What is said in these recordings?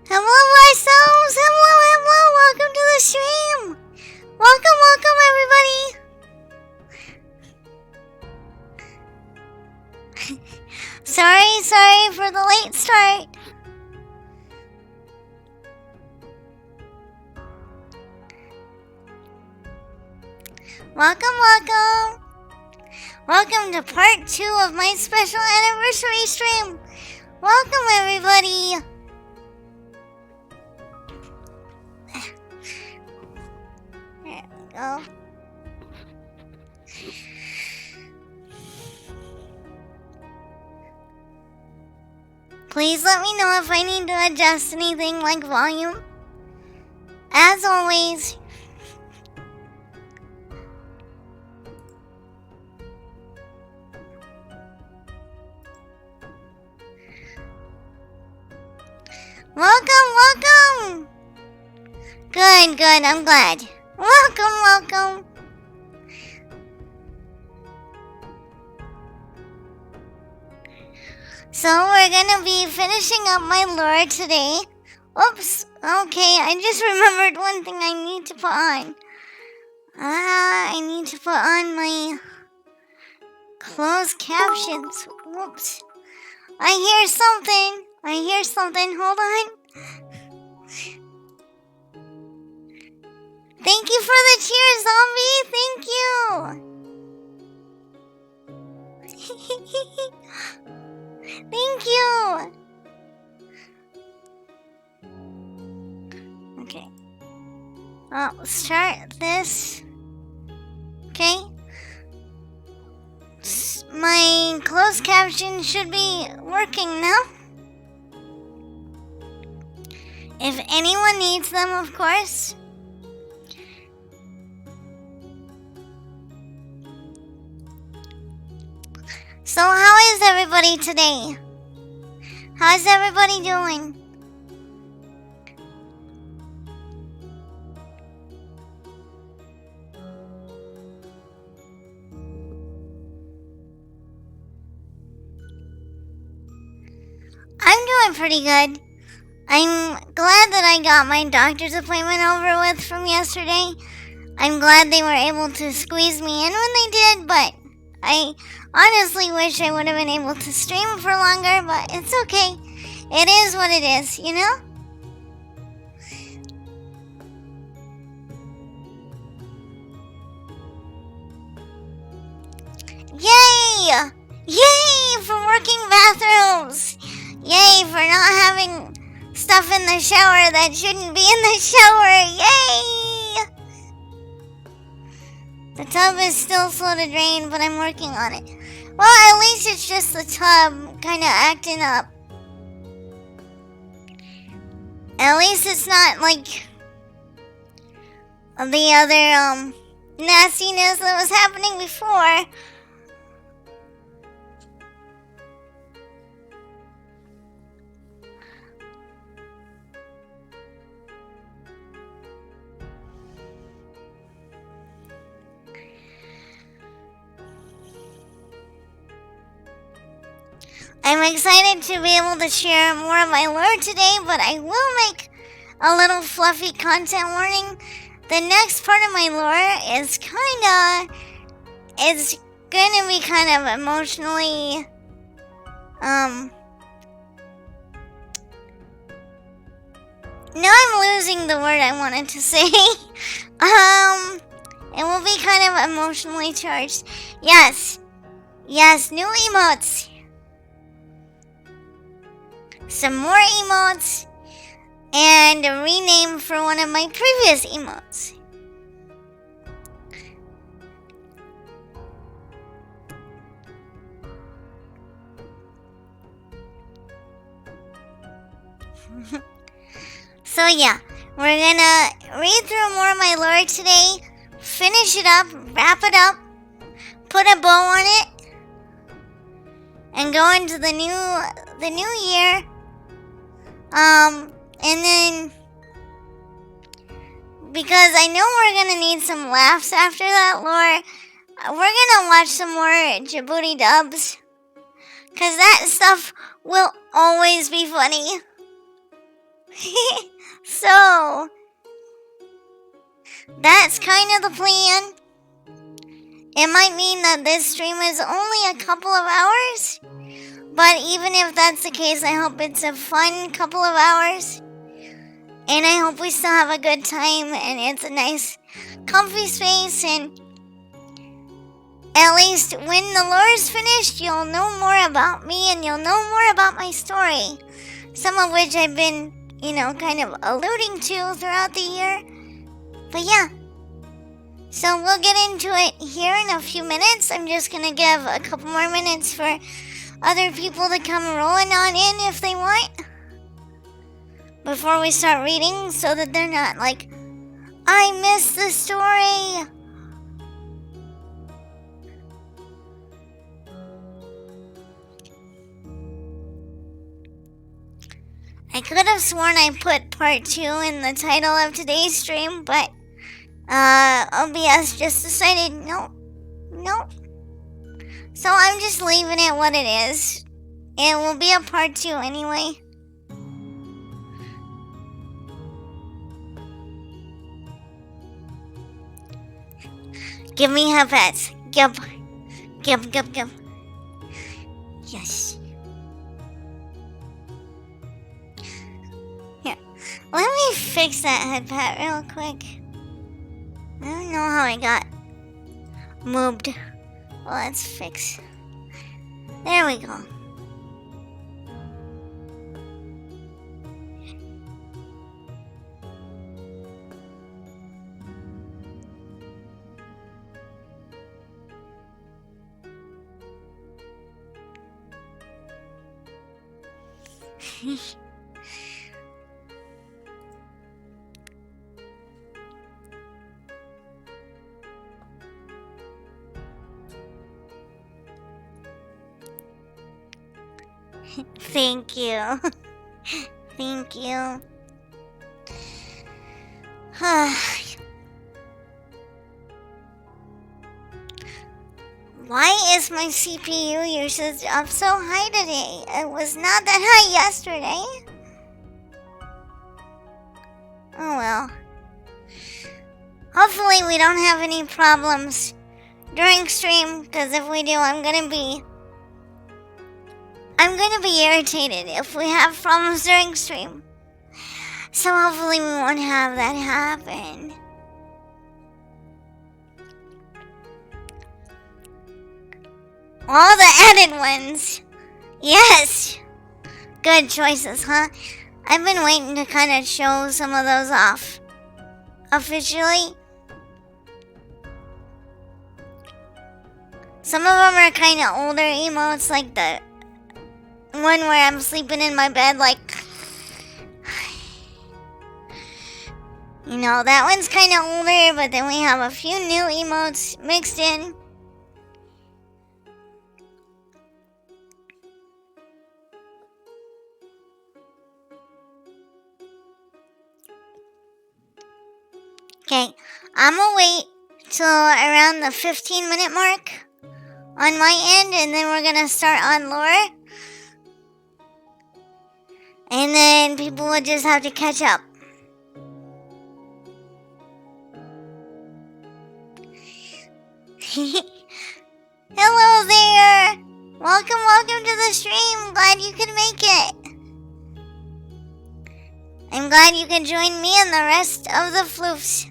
Hello, ourselves! Hello! Welcome to the stream! Welcome, everybody! Sorry for the late start. Welcome! Welcome to part 2 of my special anniversary stream. Welcome, everybody! There we go. Please let me know if I need to adjust anything like volume. As always, welcome! Good, I'm glad. Welcome! So we're gonna be finishing up my lure today. Oops, okay, I just remembered one thing I need to put on. I need to put on my closed captions. Whoops. I hear something, hold on. Thank you for the cheer, zombie, thank you. Thank you. Okay. I'll start this. Okay. My closed caption should be working now. If anyone needs them, of course. So how is everybody today? How's everybody doing? I'm doing pretty good. I'm glad that I got my doctor's appointment over with from yesterday. I'm glad they were able to squeeze me in when they did, but I honestly wish I would have been able to stream for longer, but it's okay. It is what it is, you know? Yay! Yay for working bathrooms! Yay for not having stuff in the shower that shouldn't be in the shower! Yay! The tub is still slow to drain, but I'm working on it. Well, at least it's just the tub kind of acting up. At least it's not like the other nastiness that was happening before. I'm excited to be able to share more of my lore today, but I will make a little fluffy content warning. The next part of my lore is it's gonna be kind of emotionally, now I'm losing the word I wanted to say. It will be kind of emotionally charged. Yes, new emotes. Some more emotes, and a rename for one of my previous emotes. So yeah, we're gonna read through more of my lore today, finish it up, wrap it up, put a bow on it, and go into the new year. And then, because I know we're gonna need some laughs after that lore, we're gonna watch some more Djibouti dubs, cause that stuff will always be funny. So, that's kind of the plan. It might mean that this stream is only a couple of hours, but even if that's the case, I hope it's a fun couple of hours. And I hope we still have a good time and it's a nice, comfy space. And at least when the lore is finished, you'll know more about me and you'll know more about my story. Some of which I've been, kind of alluding to throughout the year. But yeah. So we'll get into it here in a few minutes. I'm just going to give a couple more minutes for other people to come rolling on in if they want. Before we start reading, so that they're not like, I missed the story. I could have sworn I put part 2 in the title of today's stream, but OBS just decided nope. So I'm just leaving it what it is. It will be a part 2 anyway. Give me her pets. Gib. Yes. Here. Let me fix that head pat real quick. I don't know how I got moved. Well, let's fix. There we go. Thank you. Thank you. Why is my CPU usage up so high today? It was not that high yesterday. Oh well. Hopefully we don't have any problems during stream, because if we do, I'm gonna be irritated if we have problems during stream. So hopefully we won't have that happen. All the added ones. Yes. Good choices, huh? I've been waiting to kind of show some of those off. Officially. Some of them are kind of older emotes, like the one where I'm sleeping in my bed, like... that one's kind of older, but then we have a few new emotes mixed in. Okay, I'm gonna wait till around the 15-minute mark on my end, and then we're gonna start on lore. And then people will just have to catch up. Hello there! Welcome to the stream. Glad you could make it. I'm glad you could join me and the rest of the floofs.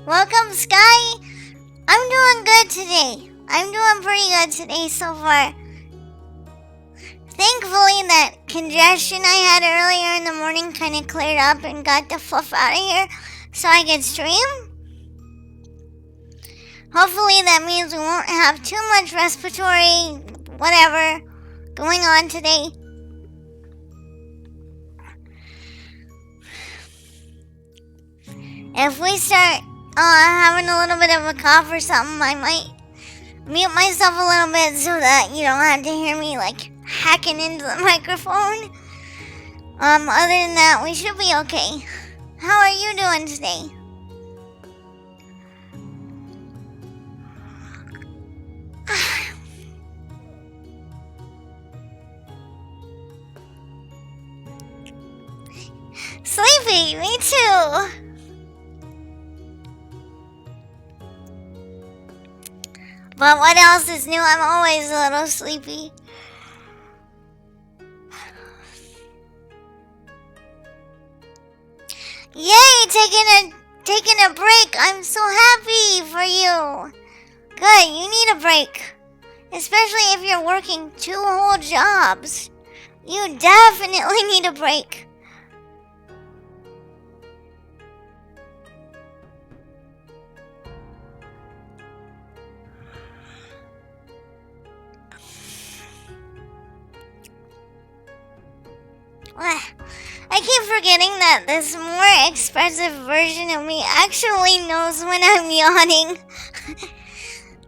Welcome, Sky. I'm doing good today. I'm doing pretty good today so far. Thankfully, that congestion I had earlier in the morning kind of cleared up and got the fluff out of here so I could stream. Hopefully that means we won't have too much respiratory whatever going on today. If we start having a little bit of a cough or something, I might mute myself a little bit so that you don't have to hear me like hacking into the microphone. Other than that, we should be okay. How are you doing today? Sleepy, me too. But what else is new? I'm always a little sleepy. Yay, taking a break. I'm so happy for you. Good, you need a break. Especially if you're working 2 whole jobs. You definitely need a break. I keep forgetting that this more expressive version of me actually knows when I'm yawning.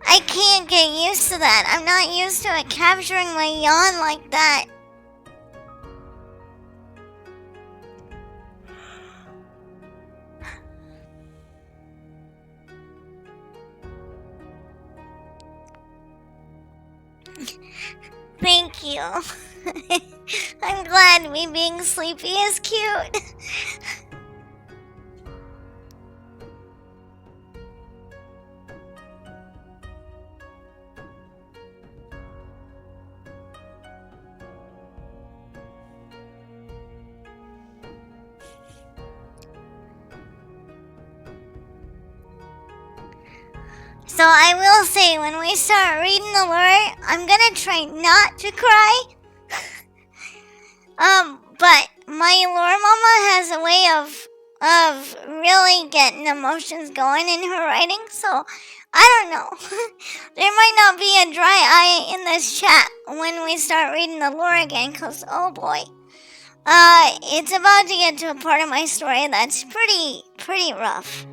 I can't get used to that. I'm not used to it capturing my yawn like that. Thank you. I'm glad me being sleepy is cute. So I will say, when we start reading the lore, I'm gonna try not to cry. But my lore mama has a way of really getting emotions going in her writing, so I don't know. There might not be a dry eye in this chat when we start reading the lore again, cause oh boy. It's about to get to a part of my story that's pretty rough.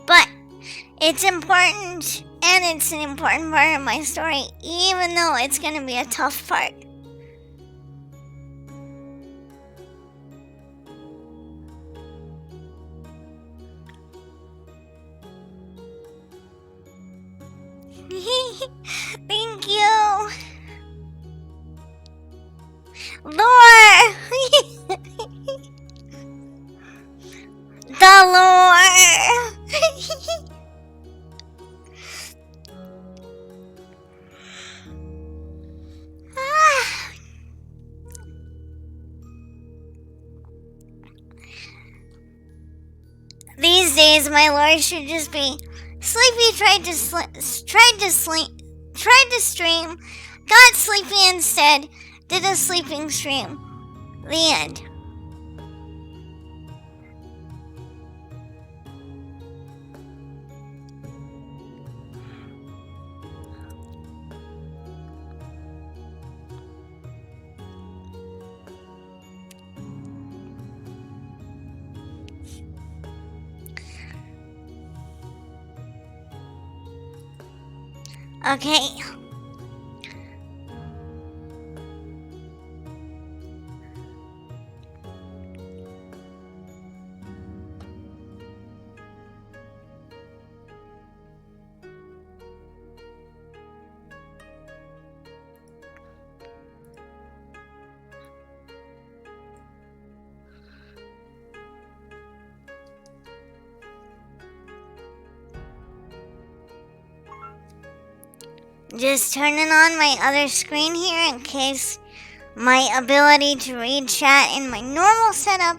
But it's important, and it's an important part of my story, even though it's gonna be a tough part. Thank you. Lore! The lore! These days, my lore should just be Sleepy tried to stream, got sleepy instead, did a sleeping stream. The end. Okay. Just turning on my other screen here in case my ability to read chat in my normal setup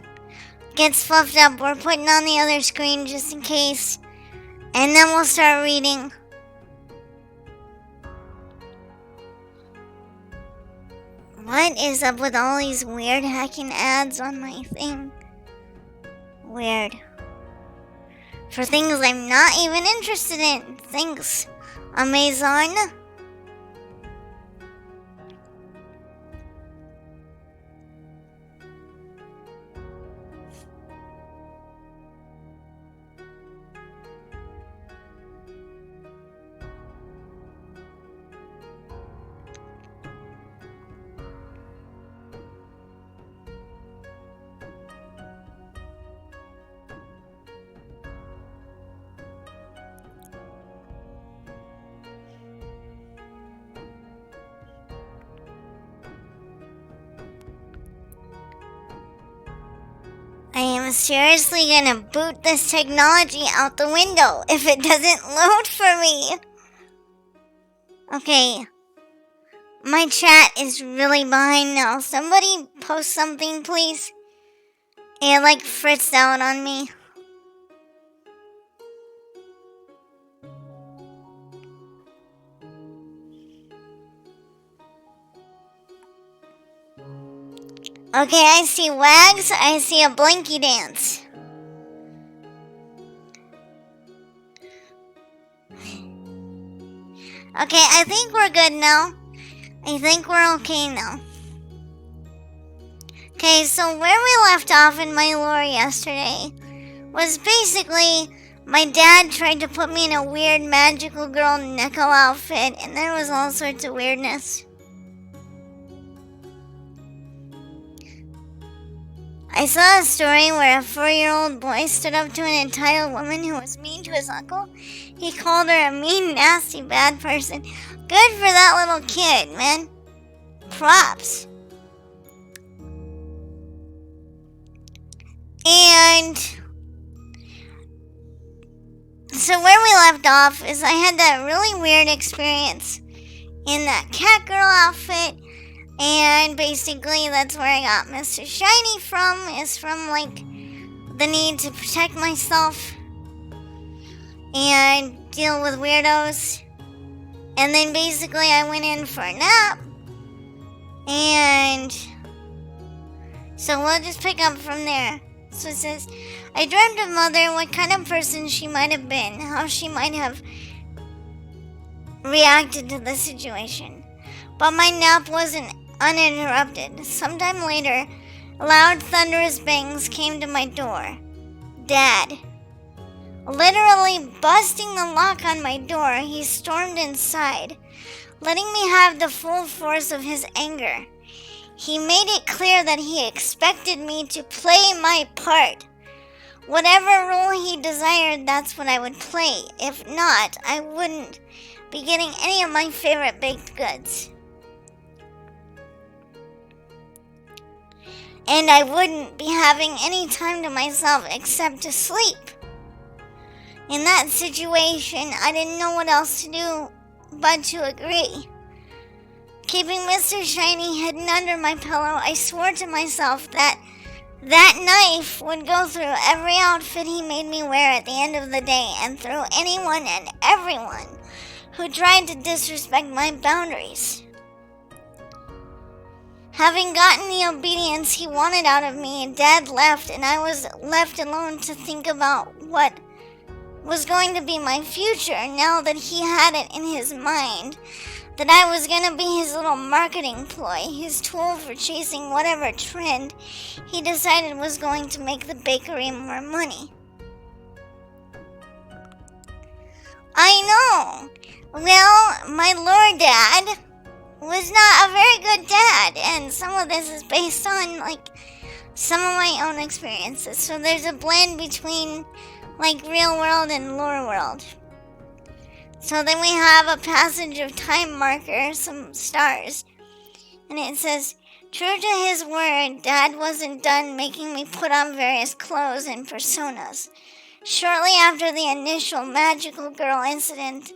gets fluffed up. We're putting on the other screen just in case. And then we'll start reading. What is up with all these weird hacking ads on my thing? Weird. For things I'm not even interested in. Thanks, Amazon. I'm seriously gonna boot this technology out the window if it doesn't load for me. Okay. My chat is really behind now. Somebody post something, please. It like fritzed out on me. Okay, I see Wags. I see a Blinky Dance. Okay, I think we're good now. I think we're okay now. Okay, so where we left off in my lore yesterday was basically my dad tried to put me in a weird magical girl Neko outfit, and there was all sorts of weirdness. I saw a story where a 4-year-old boy stood up to an entitled woman who was mean to his uncle. He called her a mean, nasty, bad person. Good for that little kid, man. Props. And so where we left off is I had that really weird experience in that cat girl outfit. And basically that's where I got Mr. Shiny from, is from like the need to protect myself and deal with weirdos. And then basically I went in for a nap. And so we'll just pick up from there. So it says, I dreamt of Mother, what kind of person she might have been, how she might have reacted to the situation. But my nap wasn't uninterrupted. Sometime later, loud thunderous bangs came to my door. Dad. Literally busting the lock on my door, he stormed inside, letting me have the full force of his anger. He made it clear that he expected me to play my part. Whatever role he desired, that's what I would play. If not, I wouldn't be getting any of my favorite baked goods. And I wouldn't be having any time to myself except to sleep. In that situation, I didn't know what else to do but to agree. Keeping Mr. Shiny hidden under my pillow, I swore to myself that knife would go through every outfit he made me wear at the end of the day and through anyone and everyone who tried to disrespect my boundaries. Having gotten the obedience he wanted out of me, Dad left and I was left alone to think about what was going to be my future now that he had it in his mind that I was going to be his little marketing ploy, his tool for chasing whatever trend he decided was going to make the bakery more money. I know. Well, my Lord Dad was not a very good dad, and some of this is based on some of my own experiences. So there's a blend between real world and lore world. So then we have a passage of time marker, some stars, and it says, true to his word, Dad wasn't done making me put on various clothes and personas. Shortly after the initial magical girl incident,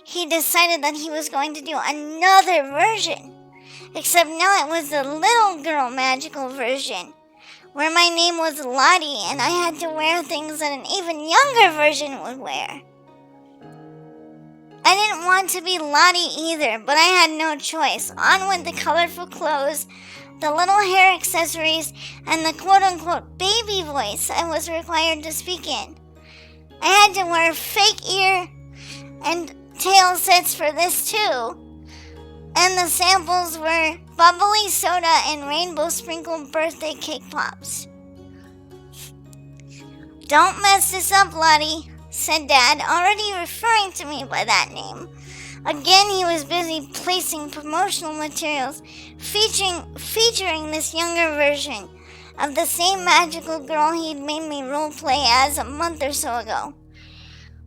he decided that he was going to do another version, except now it was the little girl magical version, where my name was Lottie and I had to wear things that an even younger version would wear. I didn't want to be Lottie either, but I had no choice. On went the colorful clothes, the little hair accessories, and the quote-unquote baby voice I was required to speak in. I had to wear fake ear and tail sets for this too. And the samples were bubbly soda and rainbow sprinkled birthday cake pops. Don't mess this up, Lottie, said Dad, already referring to me by that name. Again, he was busy placing promotional materials featuring this younger version of the same magical girl he'd made me roleplay as a month or so ago.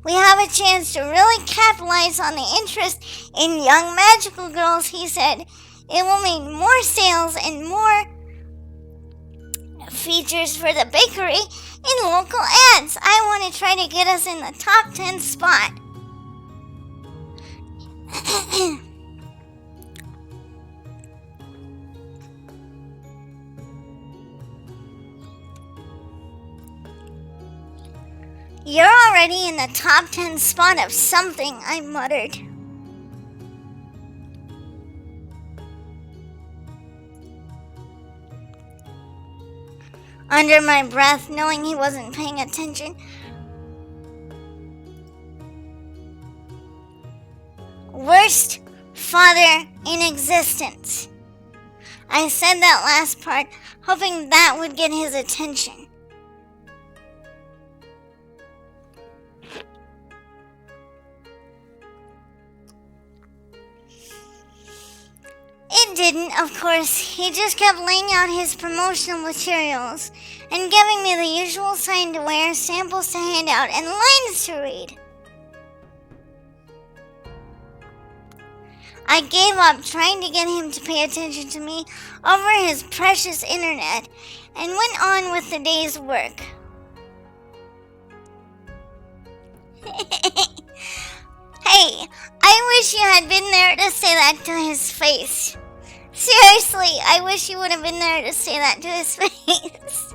We have a chance to really capitalize on the interest in young magical girls, he said. It will mean more sales and more features for the bakery in local ads. I want to try to get us in the top 10 spot. You're already in the top 10 spot of something, I muttered. Under my breath, knowing he wasn't paying attention. Worst father in existence. I said that last part, hoping that would get his attention. It didn't, of course. He just kept laying out his promotional materials and giving me the usual sign to wear, samples to hand out, and lines to read. I gave up trying to get him to pay attention to me over his precious internet and went on with the day's work. Hey, I wish you had been there to say that to his face. Seriously, I wish you would have been there to say that to his face.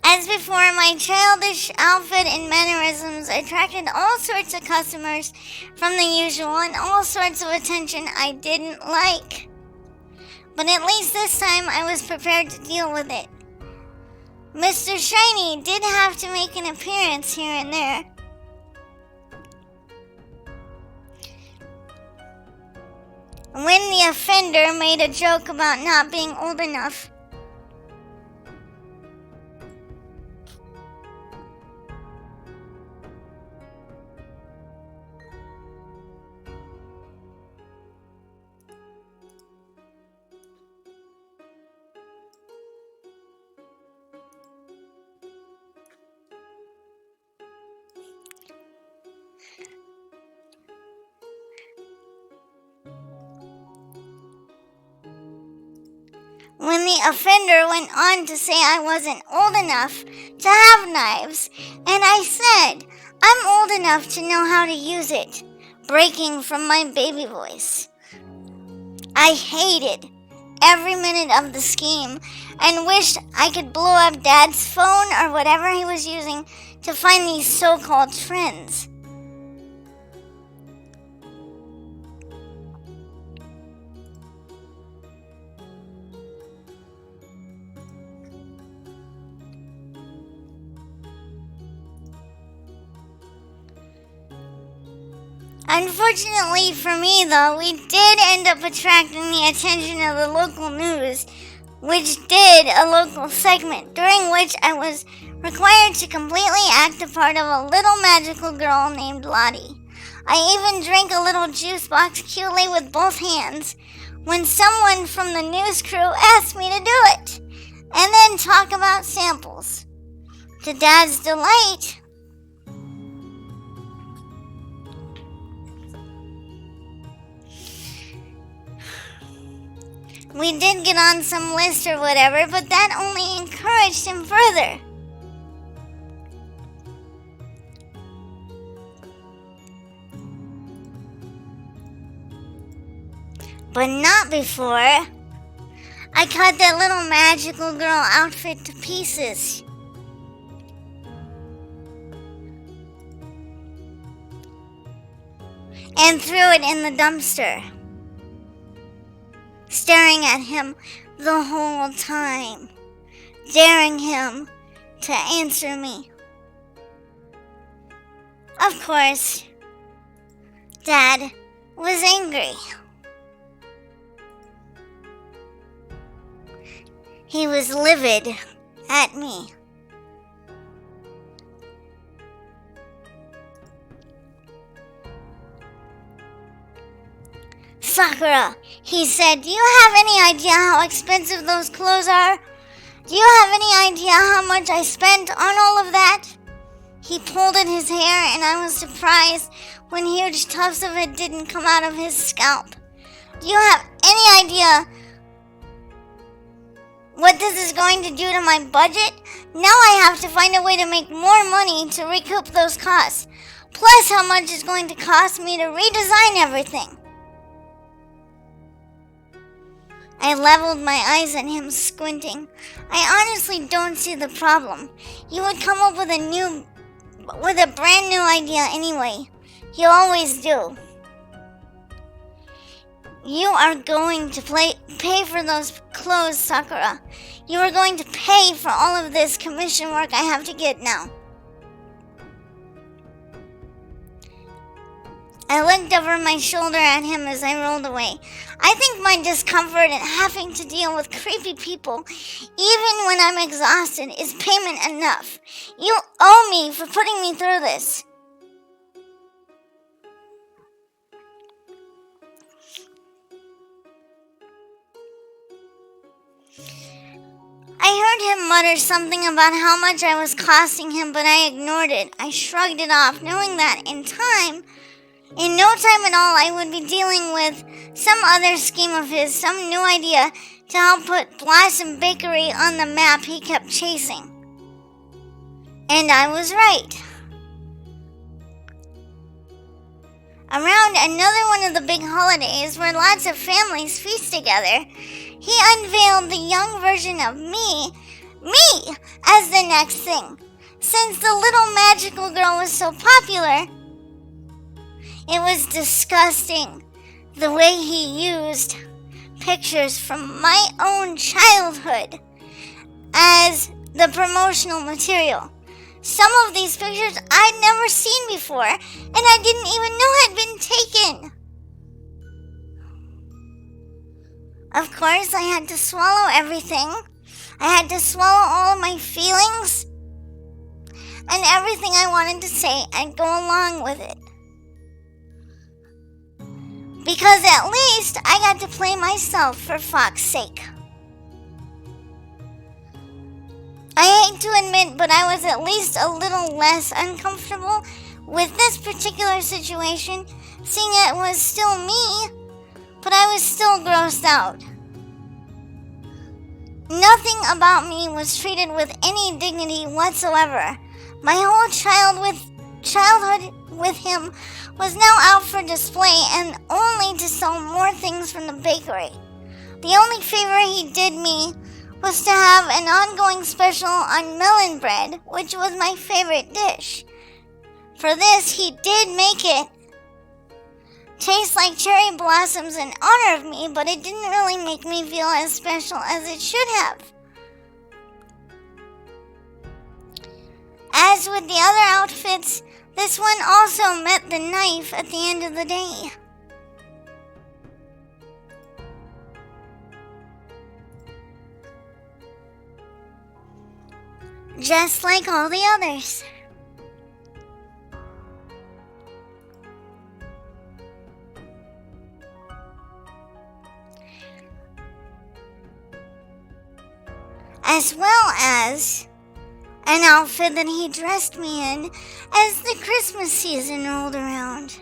As before, my childish outfit and mannerisms attracted all sorts of customers from the usual and all sorts of attention I didn't like. But at least this time I was prepared to deal with it. Mr. Shiny did have to make an appearance here and there. When the offender made a joke about not being old enough, when the offender went on to say I wasn't old enough to have knives, and I said, I'm old enough to know how to use it, breaking from my baby voice. I hated every minute of the scheme and wished I could blow up Dad's phone or whatever he was using to find these so-called trends. Unfortunately for me, though, we did end up attracting the attention of the local news, which did a local segment, during which I was required to completely act the part of a little magical girl named Lottie. I even drank a little juice box cutely with both hands when someone from the news crew asked me to do it, and then talk about samples. To Dad's delight, we did get on some list or whatever, but that only encouraged him further. But not before I cut that little magical girl outfit to pieces. And threw it in the dumpster, staring at him the whole time, daring him to answer me. Of course, Dad was angry. He was livid at me. Sakura, he said, do you have any idea how expensive those clothes are? Do you have any idea how much I spent on all of that? He pulled at his hair, and I was surprised when huge tufts of it didn't come out of his scalp. Do you have any idea what this is going to do to my budget? Now I have to find a way to make more money to recoup those costs. Plus how much it's going to cost me to redesign everything. I leveled my eyes at him, squinting. I honestly don't see the problem. You would come up with a brand new idea anyway. You always do. You are going to pay for those clothes, Sakura. You are going to pay for all of this commission work I have to get now. I looked over my shoulder at him as I rolled away. I think my discomfort and having to deal with creepy people, even when I'm exhausted, is payment enough. You owe me for putting me through this. I heard him mutter something about how much I was costing him, but I ignored it. I shrugged it off, knowing that in no time at all, I would be dealing with some other scheme of his, some new idea to help put Blossom Bakery on the map he kept chasing. And I was right. Around another one of the big holidays where lots of families feast together, he unveiled the young version of me, as the next thing. Since the little magical girl was so popular, it was disgusting the way he used pictures from my own childhood as the promotional material. Some of these pictures I'd never seen before, and I didn't even know had been taken. Of course, I had to swallow everything. I had to swallow all of my feelings and everything I wanted to say and go along with it. Because at least I got to play myself for fuck's sake. I hate to admit, but I was at least a little less uncomfortable with this particular situation, seeing it was still me, but I was still grossed out. Nothing about me was treated with any dignity whatsoever. My whole childhood with him was now out for display and only to sell more things from the bakery. The only favor he did me was to have an ongoing special on melon bread, which was my favorite dish. For this, he did make it taste like cherry blossoms in honor of me, but it didn't really make me feel as special as it should have. As with the other outfits, this one also met the knife at the end of the day. Just like all the others. As well as an outfit that he dressed me in as the Christmas season rolled around.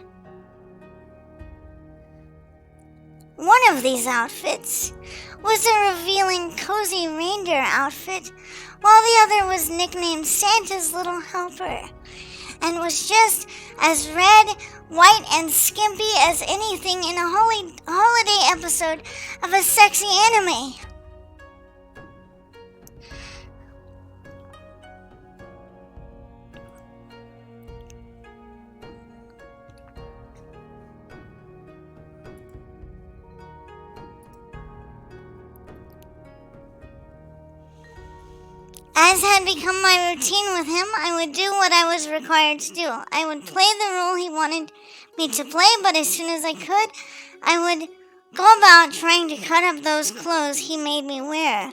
One of these outfits was a revealing cozy reindeer outfit, while the other was nicknamed Santa's Little Helper, and was just as red, white, and skimpy as anything in a holiday episode of a sexy anime. As had become my routine with him, I would do what I was required to do. I would play the role he wanted me to play, but as soon as I could, I would go about trying to cut up those clothes he made me wear.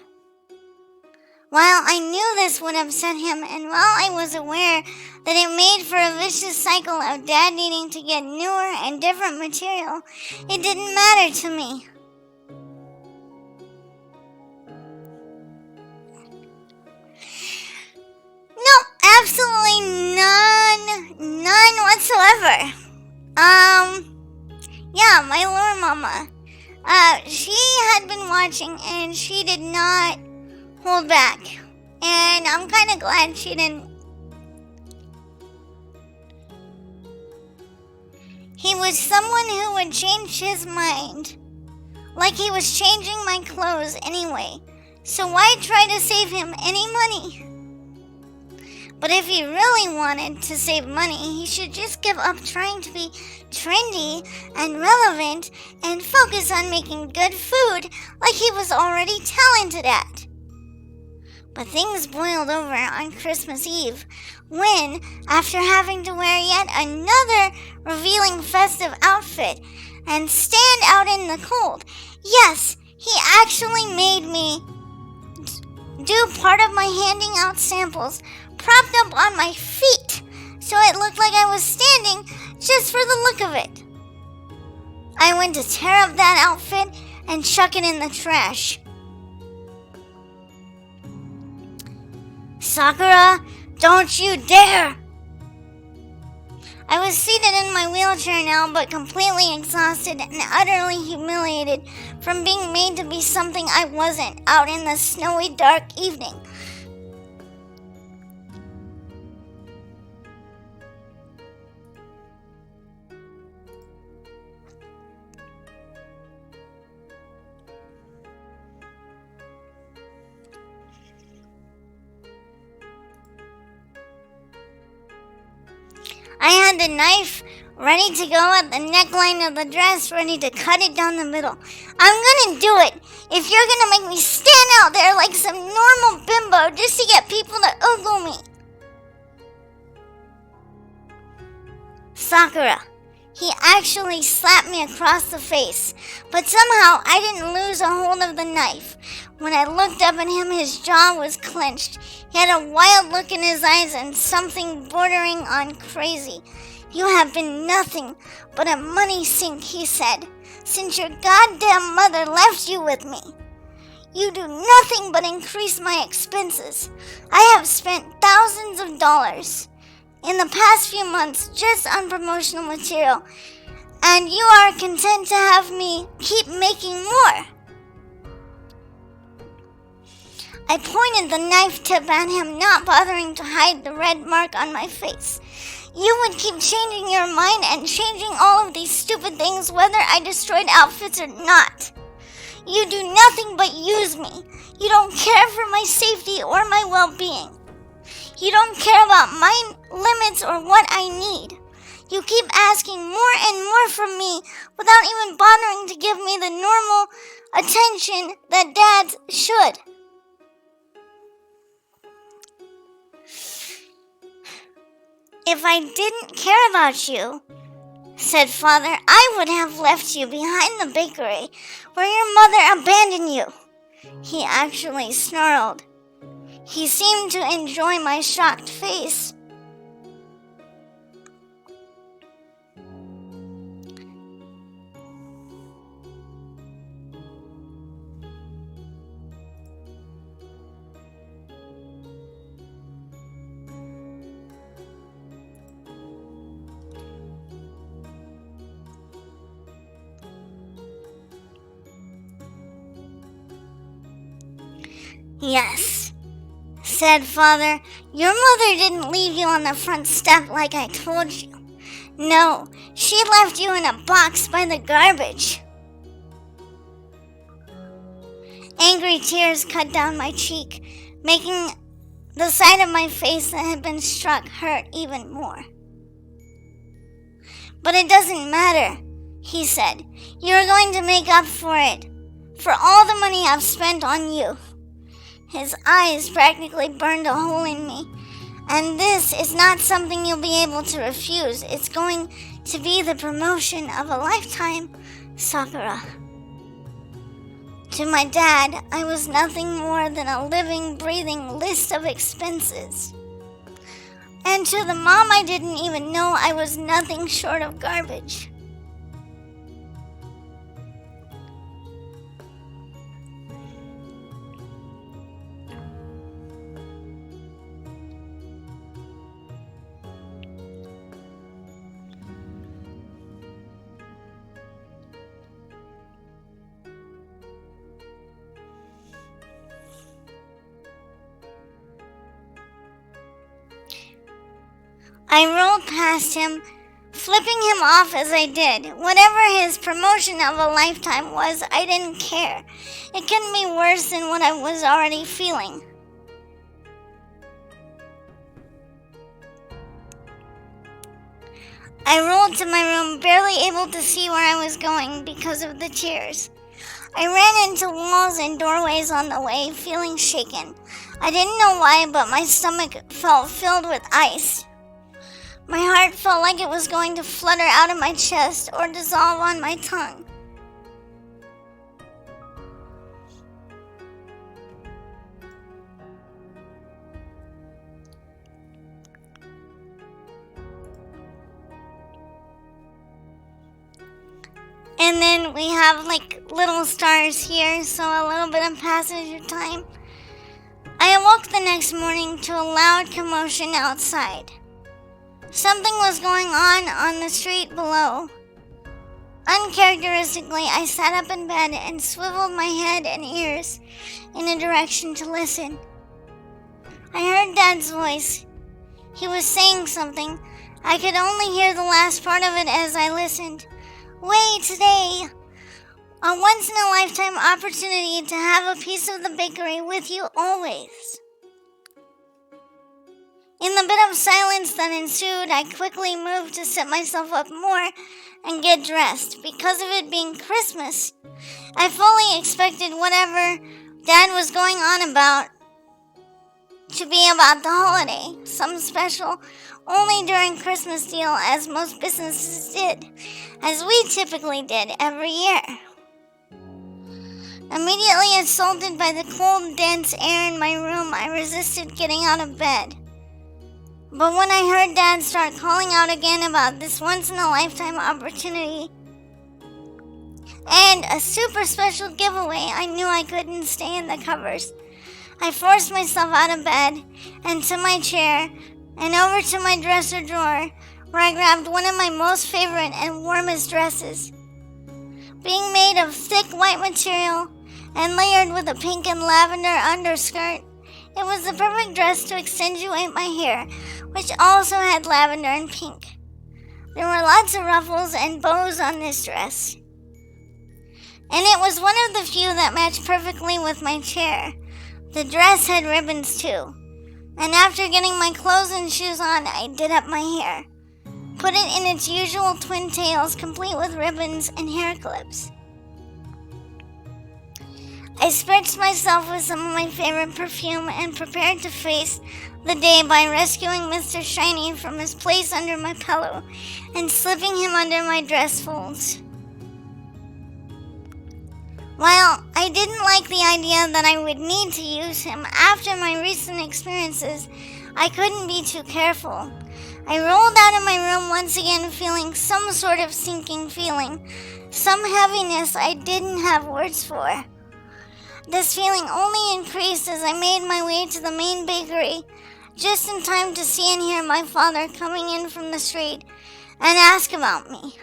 While I knew this would upset him, and while I was aware that it made for a vicious cycle of Dad needing to get newer and different material, it didn't matter to me. No, absolutely none whatsoever. Yeah, my lore mama. She watching, and she did not hold back. And I'm kind of glad she didn't. He was someone who would change his mind, like he was changing my clothes anyway. So why try to save him any money? But if he really wanted to save money, he should just give up trying to be trendy and relevant and focus on making good food like he was already talented at. But things boiled over on Christmas Eve when, after having to wear yet another revealing festive outfit and stand out in the cold, yes, he actually made me do part of my handing out samples propped up on my feet, so it looked like I was standing just for the look of it. I went to tear up that outfit and chuck it in the trash. Sakura, don't you dare! I was seated in my wheelchair now, but completely exhausted and utterly humiliated from being made to be something I wasn't out in the snowy, dark evening. I had the knife ready to go at the neckline of the dress, ready to cut it down the middle. I'm gonna do it if you're gonna make me stand out there like some normal bimbo just to get people to ogle me. Sakura. He actually slapped me across the face, but somehow I didn't lose a hold of the knife. When I looked up at him, his jaw was clenched. He had a wild look in his eyes and something bordering on crazy. You have been nothing but a money sink, he said, since your goddamn mother left you with me. You do nothing but increase my expenses. I have spent thousands of dollars in the past few months just on promotional material, and you are content to have me keep making more. I pointed the knife tip at him, not bothering to hide the red mark on my face. You would keep changing your mind and changing all of these stupid things whether I destroyed outfits or not. You do nothing but use me. You don't care for my safety or my well-being. You don't care about my limits or what I need. You keep asking more and more from me without even bothering to give me the normal attention that dads should. If I didn't care about you, said Father, I would have left you behind the bakery where your mother abandoned you. He actually snarled. He seemed to enjoy my shocked face. Yes, said Father, your mother didn't leave you on the front step like I told you. No, she left you in a box by the garbage. Angry tears cut down my cheek, making the side of my face that had been struck hurt even more. But it doesn't matter, he said. You're going to make up for it, for all the money I've spent on you. His eyes practically burned a hole in me. And this is not something you'll be able to refuse. It's going to be the promotion of a lifetime, Sakura. To my dad, I was nothing more than a living, breathing list of expenses. And to the mom I didn't even know, I was nothing short of garbage. I rolled past him, flipping him off as I did. Whatever his promotion of a lifetime was, I didn't care. It couldn't be worse than what I was already feeling. I rolled to my room, barely able to see where I was going because of the tears. I ran into walls and doorways on the way, feeling shaken. I didn't know why, but my stomach felt filled with ice. My heart felt like it was going to flutter out of my chest or dissolve on my tongue. And then we have like little stars here, so a little bit of passage of time. I awoke the next morning to a loud commotion outside. Something was going on the street below. Uncharacteristically, I sat up in bed and swiveled my head and ears in a direction to listen. I heard Dad's voice. He was saying something. I could only hear the last part of it as I listened. Wait, today, a once-in-a-lifetime opportunity to have a piece of the bakery with you always. In the bit of silence that ensued, I quickly moved to set myself up more and get dressed. Because of it being Christmas, I fully expected whatever Dad was going on about to be about the holiday, some special only during Christmas deal, as most businesses did, as we typically did every year. Immediately assaulted by the cold, dense air in my room, I resisted getting out of bed. But when I heard Dad start calling out again about this once-in-a-lifetime opportunity and a super special giveaway, I knew I couldn't stay in the covers. I forced myself out of bed and to my chair and over to my dresser drawer, where I grabbed one of my most favorite and warmest dresses. Being made of thick white material and layered with a pink and lavender underskirt, it was the perfect dress to accentuate my hair, which also had lavender and pink. There were lots of ruffles and bows on this dress, and it was one of the few that matched perfectly with my chair. The dress had ribbons too, and after getting my clothes and shoes on, I did up my hair, put it in its usual twin tails, complete with ribbons and hair clips. I spritzed myself with some of my favorite perfume and prepared to face the day by rescuing Mr. Shiny from his place under my pillow and slipping him under my dress folds. While I didn't like the idea that I would need to use him after my recent experiences, I couldn't be too careful. I rolled out of my room once again, feeling some sort of sinking feeling, some heaviness I didn't have words for. This feeling only increased as I made my way to the main bakery, just in time to see and hear my father coming in from the street and ask about me.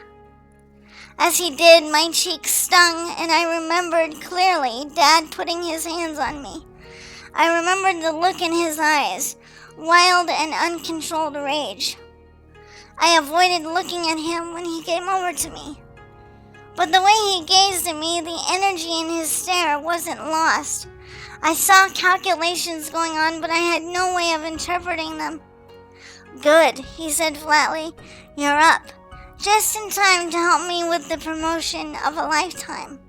As he did, my cheeks stung, and I remembered clearly Dad putting his hands on me. I remembered the look in his eyes, wild and uncontrolled rage. I avoided looking at him when he came over to me. But the way he gazed at me, the energy in his stare wasn't lost. I saw calculations going on, but I had no way of interpreting them. "Good," he said flatly. "You're up. Just in time to help me with the promotion of a lifetime."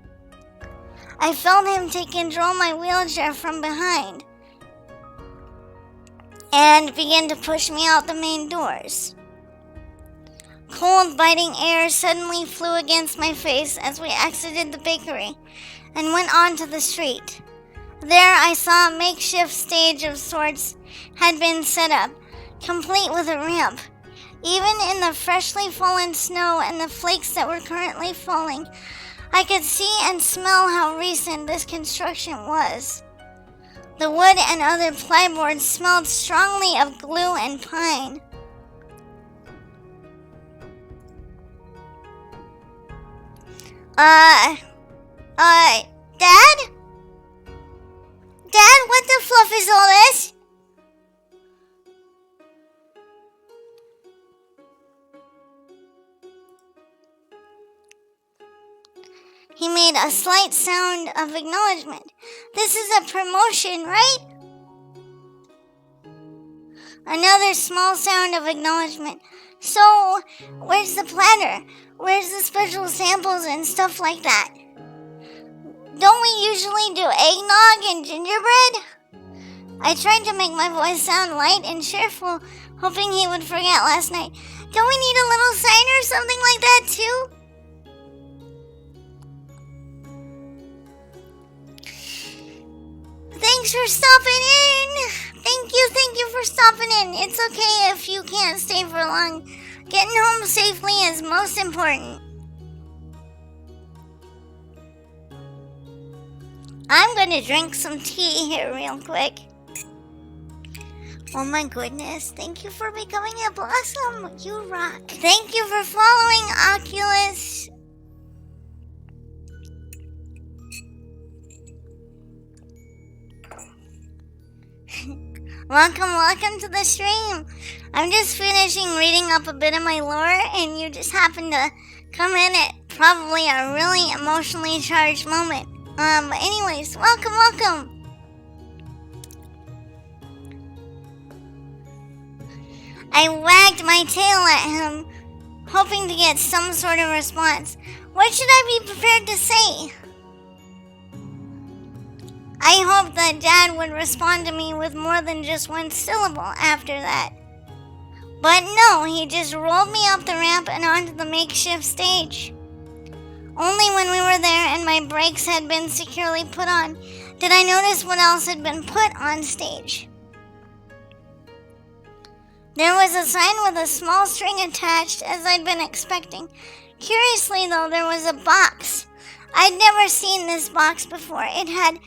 I felt him take control of my wheelchair from behind and begin to push me out the main doors. Cold, biting air suddenly flew against my face as we exited the bakery and went onto the street. There I saw a makeshift stage of sorts had been set up, complete with a ramp. Even in the freshly fallen snow and the flakes that were currently falling, I could see and smell how recent this construction was. The wood and other plyboards smelled strongly of glue and pine. Dad? Dad, what the fluff is all this? a slight sound of acknowledgement. This is a promotion, right? Another small sound of acknowledgement. So, where's the platter? Where's the special samples and stuff like that? Don't we usually do eggnog and gingerbread? I tried to make my voice sound light and cheerful, hoping he would forget last night. Don't we need a little sign or something like that too? Thanks for stopping in. Thank you for stopping in. It's okay if you can't stay for long. Getting home safely is most important. I'm gonna drink some tea here real quick. Oh my goodness, thank you for becoming a blossom. You rock. Thank you for following Oculus. Welcome to the stream. I'm just finishing reading up a bit of my lore, and you just happened to come in at probably a really emotionally charged moment. But anyways, welcome. I wagged my tail at him, hoping to get some sort of response. What should I be prepared to say? I hoped that Dad would respond to me with more than just one syllable after that. But no, he just rolled me up the ramp and onto the makeshift stage. Only when we were there and my brakes had been securely put on did I notice what else had been put on stage. There was a sign with a small string attached, as I'd been expecting. Curiously, though, there was a box. I'd never seen this box before. It had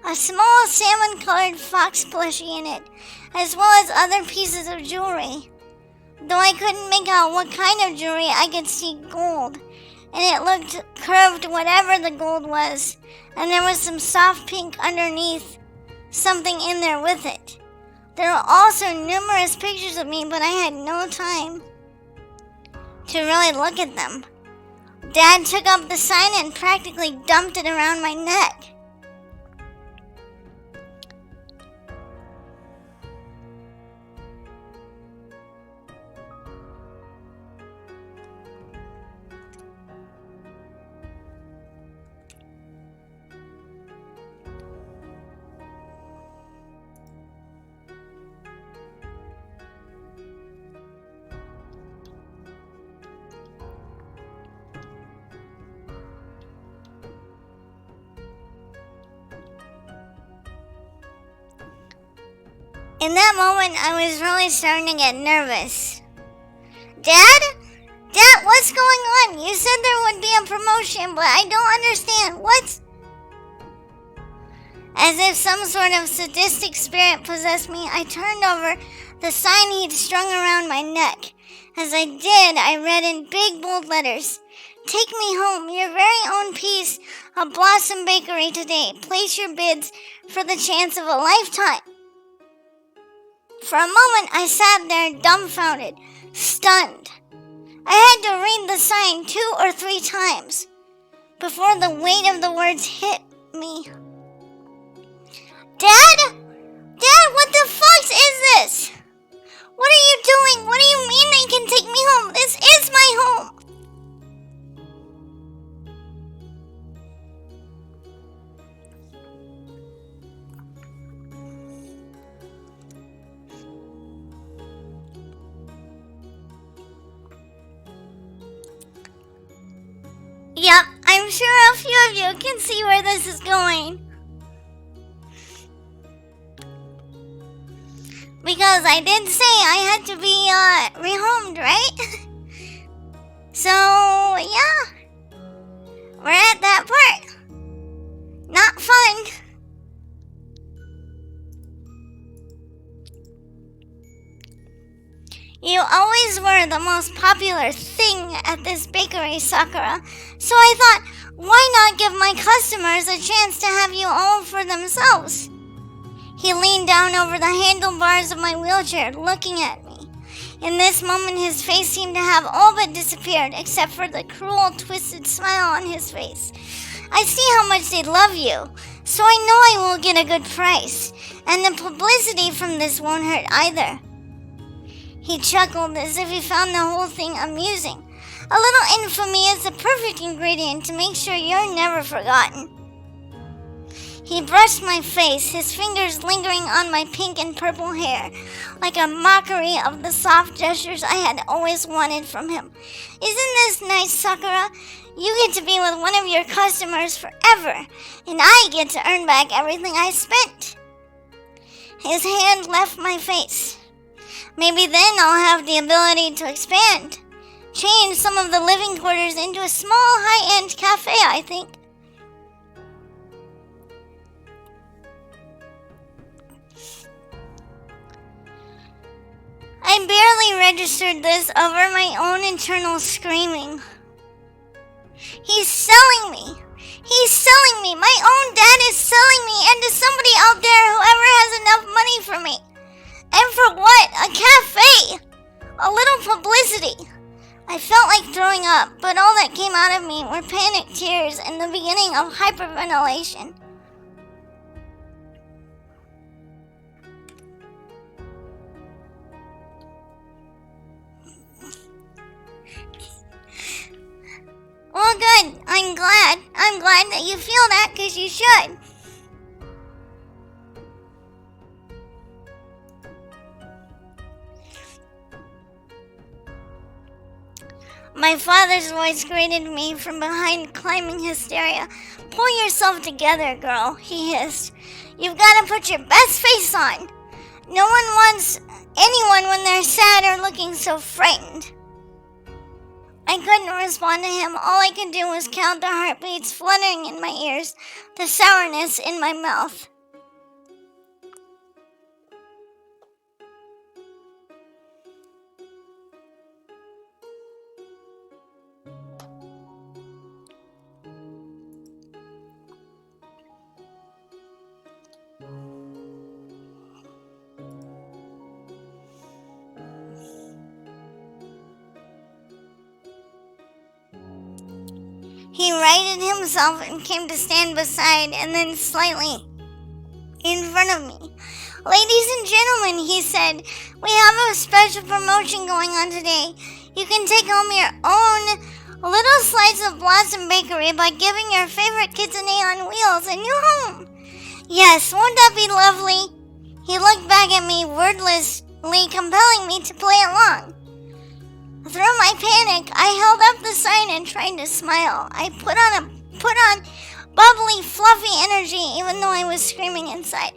a small salmon-colored fox plushie in it, as well as other pieces of jewelry. Though I couldn't make out what kind of jewelry, I could see gold, and it looked curved whatever the gold was, and there was some soft pink underneath, something in there with it. There were also numerous pictures of me, but I had no time to really look at them. Dad took up the sign and practically dumped it around my neck. In that moment, I was really starting to get nervous. Dad? Dad, what's going on? You said there would be a promotion, but I don't understand. What's... As if some sort of sadistic spirit possessed me, I turned over the sign he'd strung around my neck. As I did, I read in big bold letters, "Take me home, your very own piece of Blossom Bakery today. Place your bids for the chance of a lifetime." For a moment, I sat there dumbfounded, stunned. I had to read the sign 2 or 3 times before the weight of the words hit me. Dad? Dad, what the fuck is this? What are you doing? What do you mean they can take me home? This is my home. Yep, I'm sure a few of you can see where this is going. Because I did say I had to be rehomed, right? So, yeah. We're at that part. Not fun. You always were the most popular thing at this bakery, Sakura. So I thought, why not give my customers a chance to have you all for themselves? He leaned down over the handlebars of my wheelchair, looking at me. In this moment, his face seemed to have all but disappeared, except for the cruel, twisted smile on his face. I see how much they love you, so I know I will get a good price, and the publicity from this won't hurt either." He chuckled as if he found the whole thing amusing. A little infamy is the perfect ingredient to make sure you're never forgotten. He brushed my face, his fingers lingering on my pink and purple hair, like a mockery of the soft gestures I had always wanted from him. "Isn't this nice, Sakura? You get to be with one of your customers forever, and I get to earn back everything I spent." His hand left my face. "Maybe then I'll have the ability to expand. Change some of the living quarters into a small high-end cafe, I think." I barely registered this over my own internal screaming. "He's selling me! He's selling me! My own dad is selling me, and to somebody out there who ever has enough money for me! And for what? A cafe! A little publicity!" I felt like throwing up, but all that came out of me were panicked tears and the beginning of hyperventilation. Well, good. I'm glad. I'm glad that you feel that, because you should. My father's voice greeted me from behind climbing hysteria. "Pull yourself together, girl," he hissed. "You've got to put your best face on. No one wants anyone when they're sad or looking so frightened." I couldn't respond to him. All I could do was count the heartbeats fluttering in my ears, the sourness in my mouth. He righted himself and came to stand beside and then slightly in front of me. "Ladies and gentlemen," he said, "we have a special promotion going on today. You can take home your own little slice of Blossom Bakery by giving your favorite kitsune on wheels a new home. Yes, won't that be lovely?" He looked back at me wordlessly, compelling me to play along. Through my panic, I held up the sign and tried to smile. I put on bubbly, fluffy energy, even though I was screaming inside.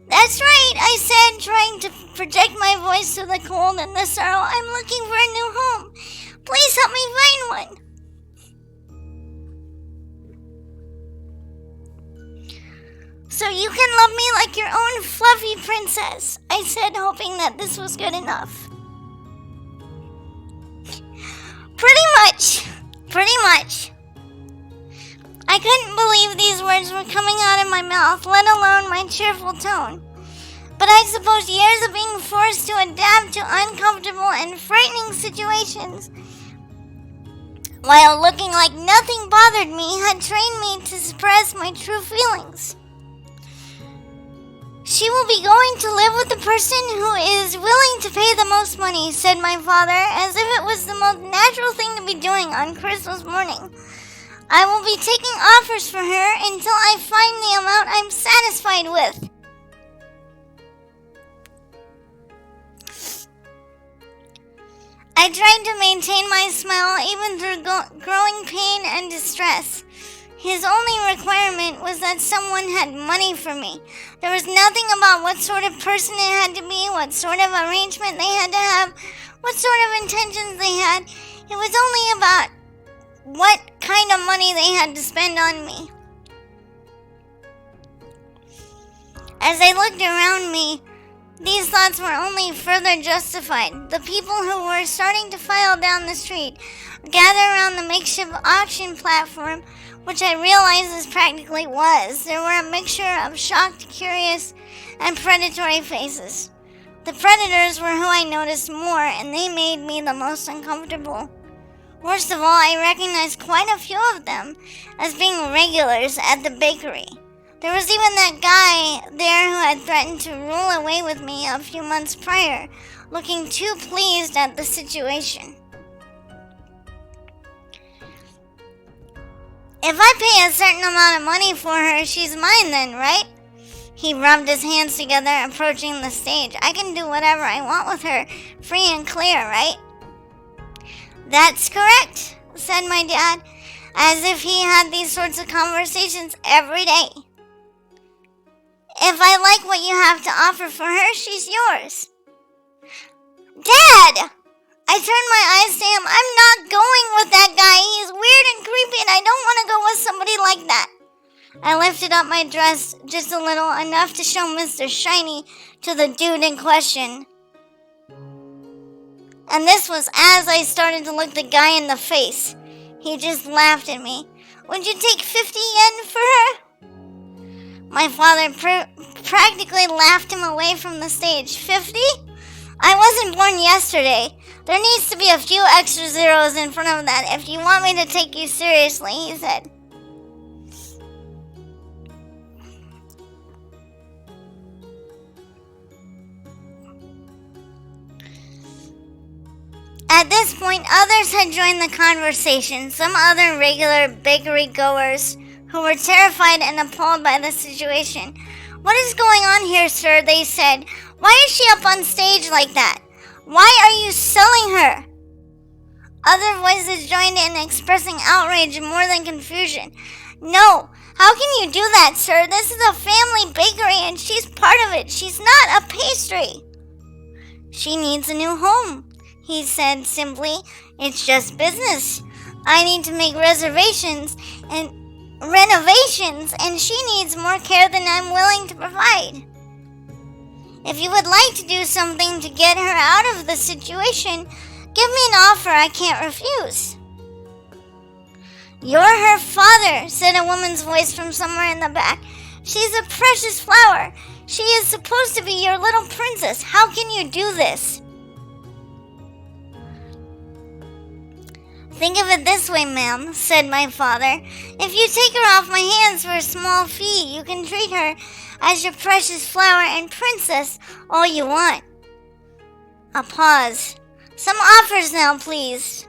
"That's right," I said, trying to project my voice through the cold and the sorrow. "I'm looking for a new home. Please help me find one." "So you can love me like your own fluffy princess," I said, hoping that this was good enough. Pretty much. I couldn't believe these words were coming out of my mouth, let alone my cheerful tone. But I suppose years of being forced to adapt to uncomfortable and frightening situations, while looking like nothing bothered me, had trained me to suppress my true feelings. "She will be going to live with the person who is willing to pay the most money," said my father, as if it was the most natural thing to be doing on Christmas morning. "I will be taking offers for her until I find the amount I'm satisfied with." I tried to maintain my smile even through growing pain and distress. His only requirement was that someone had money for me. There was nothing about what sort of person it had to be, what sort of arrangement they had to have, what sort of intentions they had. It was only about what kind of money they had to spend on me. As I looked around me, these thoughts were only further justified. The people who were starting to file down the street, gather around the makeshift auction platform, which I realized this practically was. There were a mixture of shocked, curious, and predatory faces. The predators were who I noticed more, and they made me the most uncomfortable. Worst of all, I recognized quite a few of them as being regulars at the bakery. There was even that guy there who had threatened to rule away with me a few months prior, looking too pleased at the situation. If I pay a certain amount of money for her, she's mine then, right? He rubbed his hands together, approaching the stage. I can do whatever I want with her, free and clear, right? That's correct, said my dad, as if he had these sorts of conversations every day. If I like what you have to offer for her, she's yours. Dad! I turned my eyes to him. I'm not going with that guy. He's weird and creepy, and I don't want to go with somebody like that. I lifted up my dress just a little, enough to show Mr. Shiny to the dude in question. And this was as I started to look the guy in the face. He just laughed at me. Would you take 50 yen for her? My father practically laughed him away from the stage. 50? I wasn't born yesterday. There needs to be a few extra zeros in front of that if you want me to take you seriously, he said. At this point, others had joined the conversation, some other regular bakery goers who were terrified and appalled by the situation. What is going on here, sir? They said. Why is she up on stage like that? Why are you selling her? Other voices joined in, expressing outrage more than confusion. No, how can you do that, sir? This is a family bakery and she's part of it. She's not a pastry. She needs a new home, he said simply. It's just business. I need to make reservations and renovations, and she needs more care than I'm willing to provide. If you would like to do something to get her out of the situation, give me an offer I can't refuse. You're her father, said a woman's voice from somewhere in the back. She's a precious flower. She is supposed to be your little princess. How can you do this? Think of it this way, ma'am, said my father. If you take her off my hands for a small fee, you can treat her as your precious flower and princess all you want. A pause. Some offers now, please.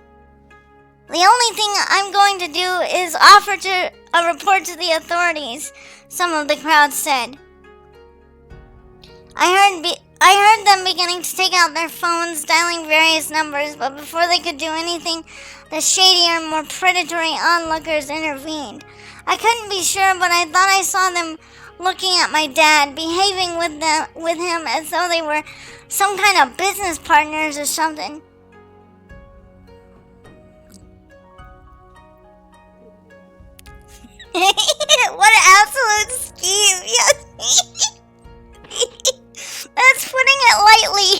The only thing I'm going to do is offer a report to the authorities, some of the crowd said. I heard them beginning to take out their phones, dialing various numbers, but before they could do anything, the shadier, more predatory onlookers intervened. I couldn't be sure, but I thought I saw them looking at my dad, behaving with him as though they were some kind of business partners or something. What an absolute scheme! Yes. That's putting it lightly.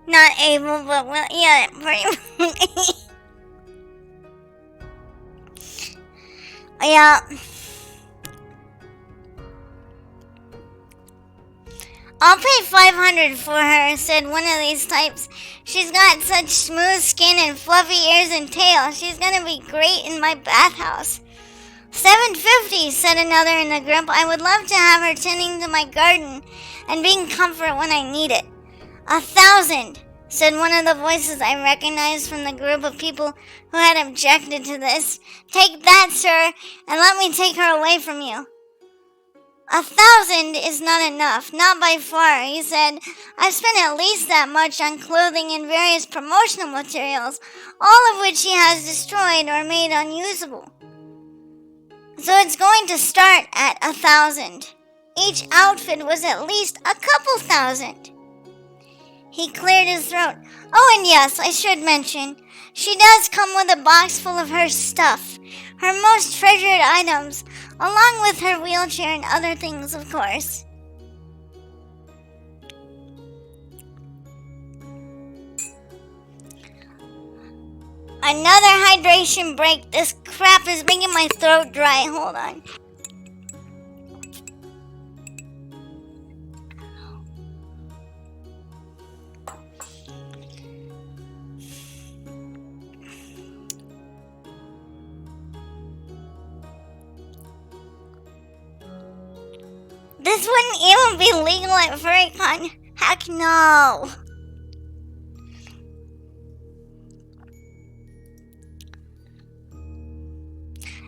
Not able, but well, yeah, pretty much. Yeah. I'll pay 500 for her, said one of these types. She's got such smooth skin and fluffy ears and tail. She's gonna be great in my bathhouse. 750, said another in the group. I would love to have her tending to my garden and being comfort when I need it. 1,000, said one of the voices I recognized from the group of people who had objected to this. Take that, sir, and let me take her away from you. 1,000 is not enough, not by far, he said. I've spent at least that much on clothing and various promotional materials, all of which he has destroyed or made unusable. So it's going to start at 1,000. Each outfit was at least a couple thousand. He cleared his throat. Oh, and yes, I should mention, she does come with a box full of her stuff, her most treasured items, along with her wheelchair and other things, of course. Another hydration break. This crap is making my throat dry. Hold on. This wouldn't even be legal at FurryCon. Heck no.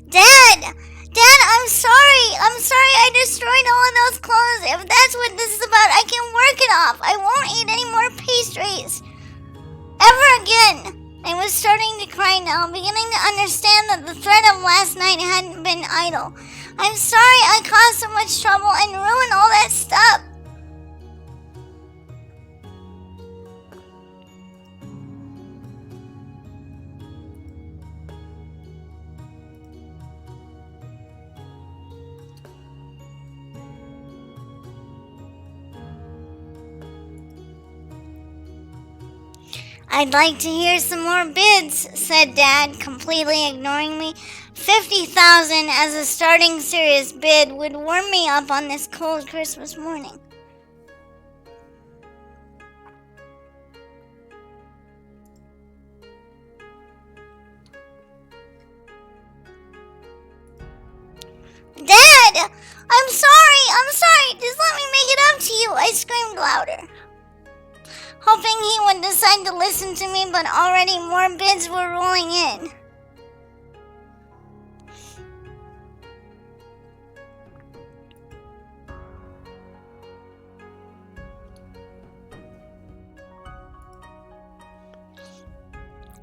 Dad! Dad, I'm sorry. I'm sorry I destroyed all of those clothes. If that's what this is about, I can work it off. I won't eat any more pastries. Ever again. I was starting to cry now, beginning to understand that the threat of last night hadn't been idle. I'm sorry I caused so much trouble and ruined all that stuff. I'd like to hear some more bids, said Dad, completely ignoring me. 50,000 as a starting serious bid would warm me up on this cold Christmas morning. Dad! I'm sorry! Just let me make it up to you, I screamed louder. Hoping he would decide to listen to me, but already more bids were rolling in.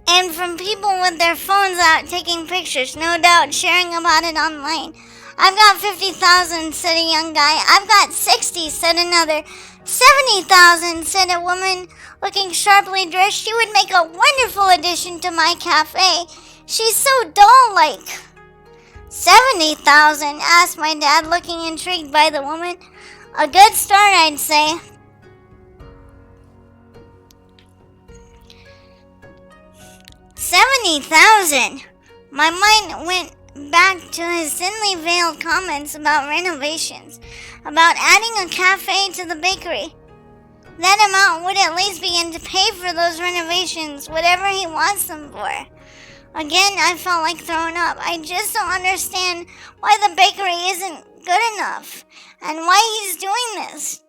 And from people with their phones out taking pictures, no doubt sharing about it online. I've got 50,000, said a young guy. I've got 60, said another. 70,000, said a woman looking sharply dressed. She would make a wonderful addition to my cafe. She's so doll-like. 70,000, asked my dad, looking intrigued by the woman. A good start, I'd say. $70,000. My mind went back to his thinly veiled comments about renovations, about adding a cafe to the bakery. That amount would at least begin to pay for those renovations, whatever he wants them for. Again, I felt like throwing up. I just don't understand why the bakery isn't good enough, and why he's doing this.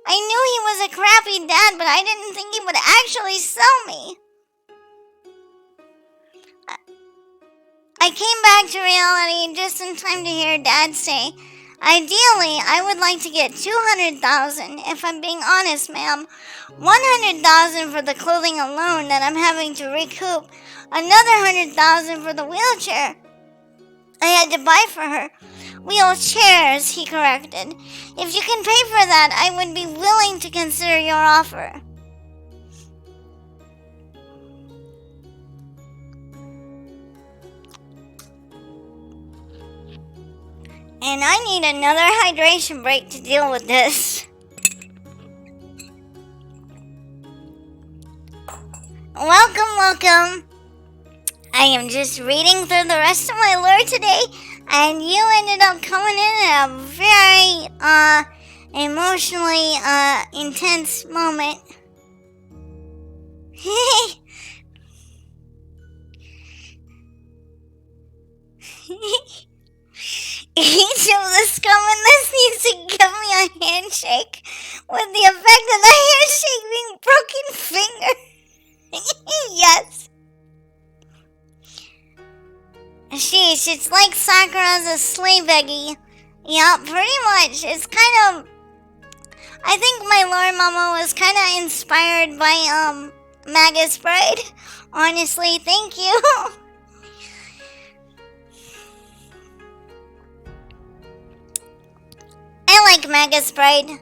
I knew he was a crappy dad, but I didn't think he would actually sell me. I came back to reality just in time to hear Dad say, ideally, I would like to get 200,000, if I'm being honest, ma'am. 100,000 for the clothing alone that I'm having to recoup. Another 100,000 for the wheelchair I had to buy for her. Wheelchairs, he corrected. If you can pay for that, I would be willing to consider your offer. And I need another hydration break to deal with this. Welcome. I am just reading through the rest of my lore today, and you ended up coming in at a very emotionally intense moment. Each of the scum in this needs to give me a handshake, with the effect of the handshake being broken finger. Yes. Sheesh, it's like Sakura's a slave eggy. Yeah, pretty much. It's kind of... I think my lore mama was kind of inspired by, Magus Bride. Honestly, thank you. I like Magus Bride.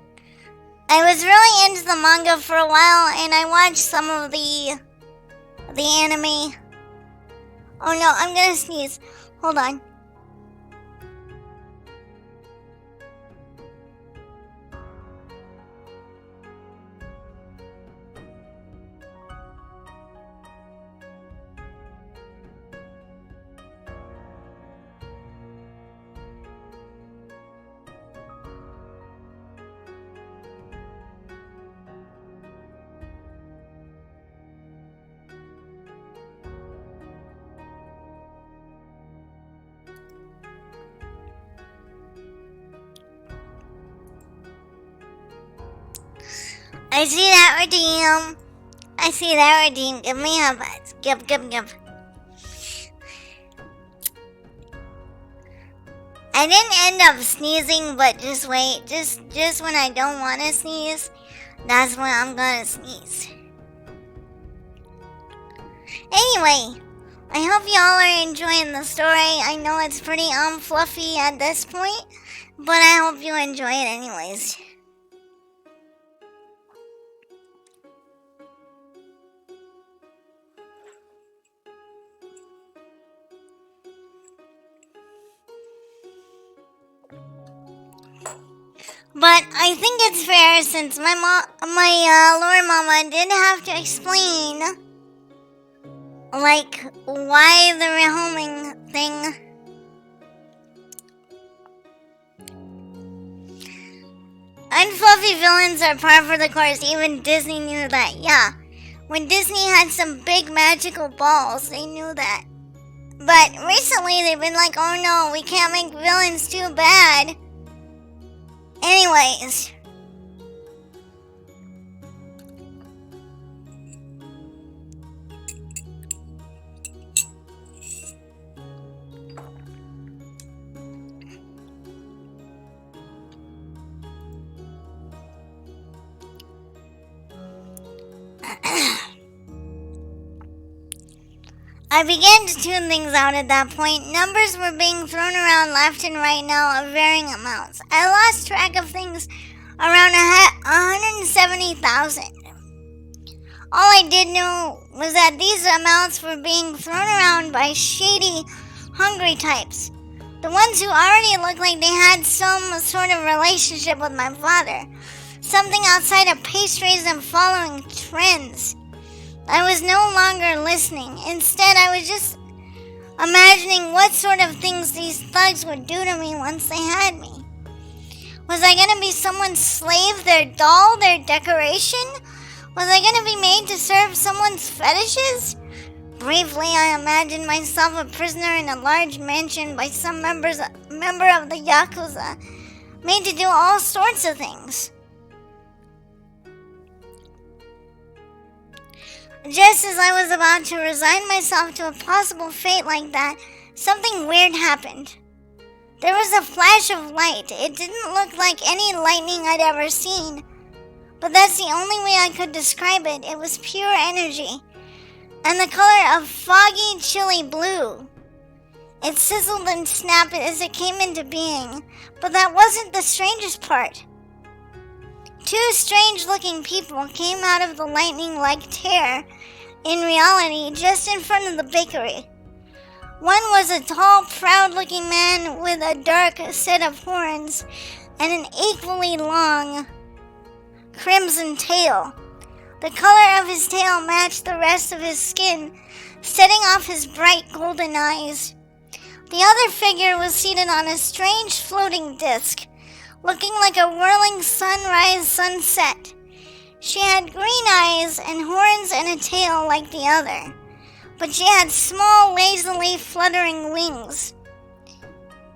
I was really into the manga for a while, and I watched some of the anime. Oh no, I'm gonna sneeze. Hold on. I see that redeem. I see that redeem. Give me a buzz. Give. I didn't end up sneezing, but just wait. Just when I don't want to sneeze, that's when I'm gonna sneeze. Anyway, I hope y'all are enjoying the story. I know it's pretty fluffy at this point, but I hope you enjoy it anyways. But I think it's fair since my Lord Mama did have to explain, like, why the rehoming thing. Unfluffy villains are par for the course. Even Disney knew that. Yeah, when Disney had some big magical balls, they knew that. But recently they've been like, oh no, we can't make villains too bad. Anyways, I began to tune things out at that point. Numbers were being thrown around left and right now of varying amounts. I lost track of things around 170,000. All I did know was that these amounts were being thrown around by shady, hungry types. The ones who already looked like they had some sort of relationship with my father. Something outside of pastries and following trends. I was no longer listening. Instead, I was just imagining what sort of things these thugs would do to me once they had me. Was I going to be someone's slave, their doll, their decoration? Was I going to be made to serve someone's fetishes? Briefly, I imagined myself a prisoner in a large mansion by some member of the Yakuza, made to do all sorts of things. Just as I was about to resign myself to a possible fate like that, something weird happened. There was a flash of light. It didn't look like any lightning I'd ever seen, but that's the only way I could describe it. It was pure energy, and the color of foggy, chilly blue. It sizzled and snapped as it came into being, but that wasn't the strangest part. Two strange-looking people came out of the lightning-like tear, in reality, just in front of the bakery. One was a tall, proud-looking man with a dark set of horns and an equally long crimson tail. The color of his tail matched the rest of his skin, setting off his bright golden eyes. The other figure was seated on a strange floating disc, looking like a whirling sunrise sunset. She had green eyes and horns and a tail like the other, but she had small, lazily fluttering wings.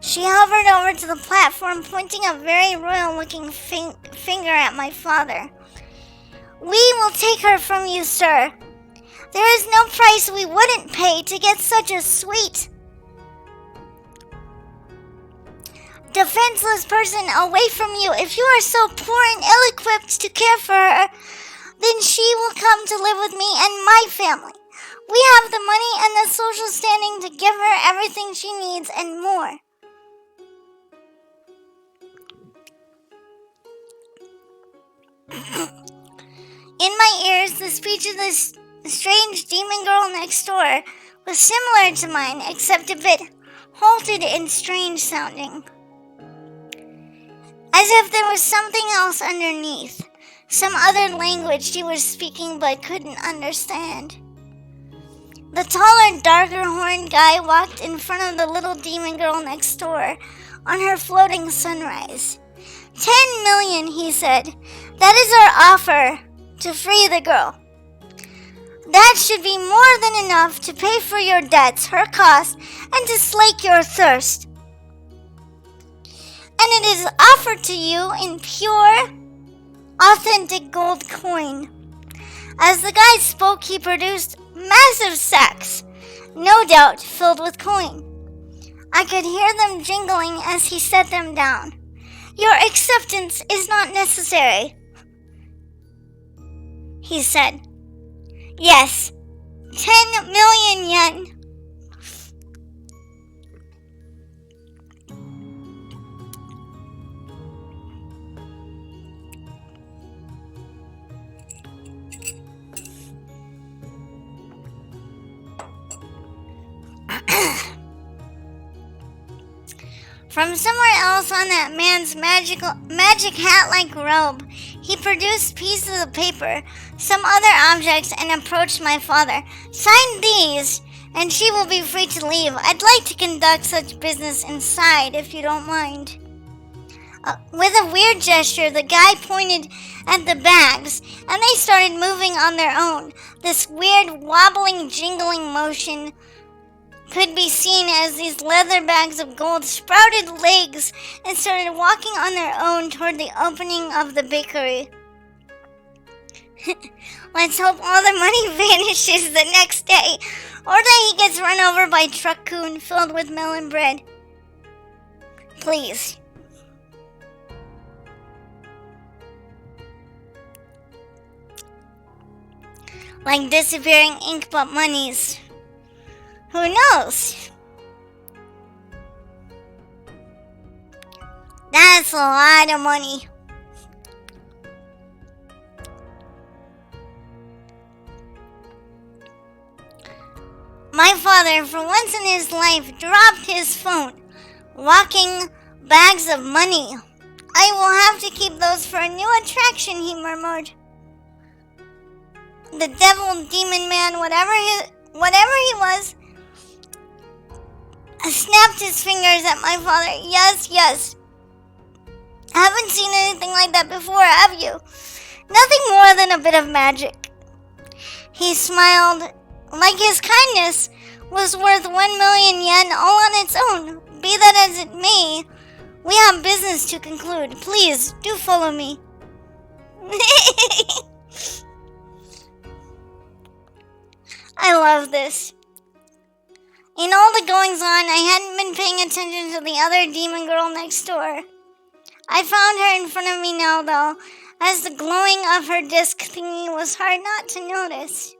She hovered over to the platform, pointing a very royal-looking finger at my father. "We will take her from you, sir. There is no price we wouldn't pay to get such a sweet, defenseless person away from you. If you are so poor and ill-equipped to care for her, then she will come to live with me and my family. We have the money and the social standing to give her everything she needs and more." In my ears, the speech of this strange demon girl next door was similar to mine, except a bit halted and strange sounding. As if there was something else underneath, some other language she was speaking but couldn't understand. The taller, darker horned guy walked in front of the little demon girl next door on her floating sunrise. 10 million, he said. That is our offer to free the girl. That should be more than enough to pay for your debts, her cost, and to slake your thirst. And it is offered to you in pure authentic gold coin. As the guy spoke, he produced massive sacks, no doubt filled with coin. I could hear them jingling as he set them down. Your acceptance is not necessary, he said. Yes, 10 million yen. From somewhere else on that man's magic hat-like robe, he produced pieces of paper, some other objects, and approached my father. Sign these, and she will be free to leave. I'd like to conduct such business inside, if you don't mind. With a weird gesture, the guy pointed at the bags, and they started moving on their own. This weird, wobbling, jingling motion could be seen as these leather bags of gold sprouted legs and started walking on their own toward the opening of the bakery. Let's hope all the money vanishes the next day, or that he gets run over by truck-kun filled with melon bread. Please. Like disappearing ink but monies. Who knows? That's a lot of money. My father, for once in his life, dropped his phone, walking bags of money. I will have to keep those for a new attraction, he murmured. The devil, demon man, whatever he was, snapped his fingers at my father. Yes. Haven't seen anything like that before, have you? Nothing more than a bit of magic. He smiled, like his kindness was worth 1 million yen all on its own. Be that as it may, we have business to conclude. Please, do follow me. I love this. In all the goings on, I hadn't been paying attention to the other demon girl next door. I found her in front of me now, though, as the glowing of her disc thingy was hard not to notice.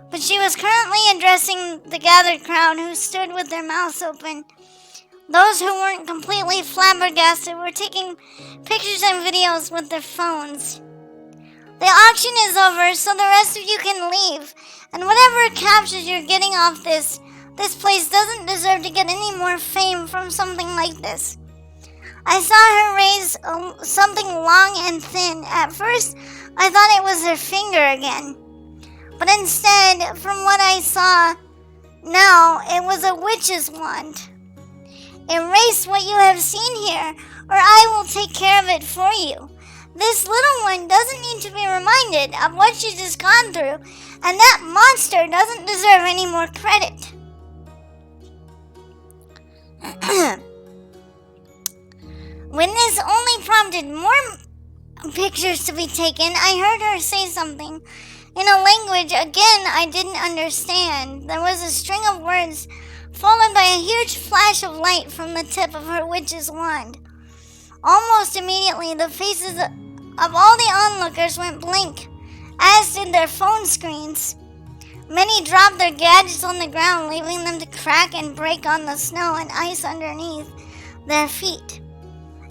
But she was currently addressing the gathered crowd who stood with their mouths open. Those who weren't completely flabbergasted were taking pictures and videos with their phones. The auction is over, so the rest of you can leave. And whatever captures you're getting off this place doesn't deserve to get any more fame from something like this. I saw her raise something long and thin. At first, I thought it was her finger again. But instead, from what I saw now, it was a witch's wand. Erase what you have seen here, or I will take care of it for you. This little one doesn't need to be reminded of what she's just gone through, and that monster doesn't deserve any more credit. When this only prompted more pictures to be taken, I heard her say something in a language, again, I didn't understand. There was a string of words, followed by a huge flash of light from the tip of her witch's wand. Almost immediately, the faces of all the onlookers went blank, as did their phone screens. Many dropped their gadgets on the ground, leaving them to crack and break on the snow and ice underneath their feet.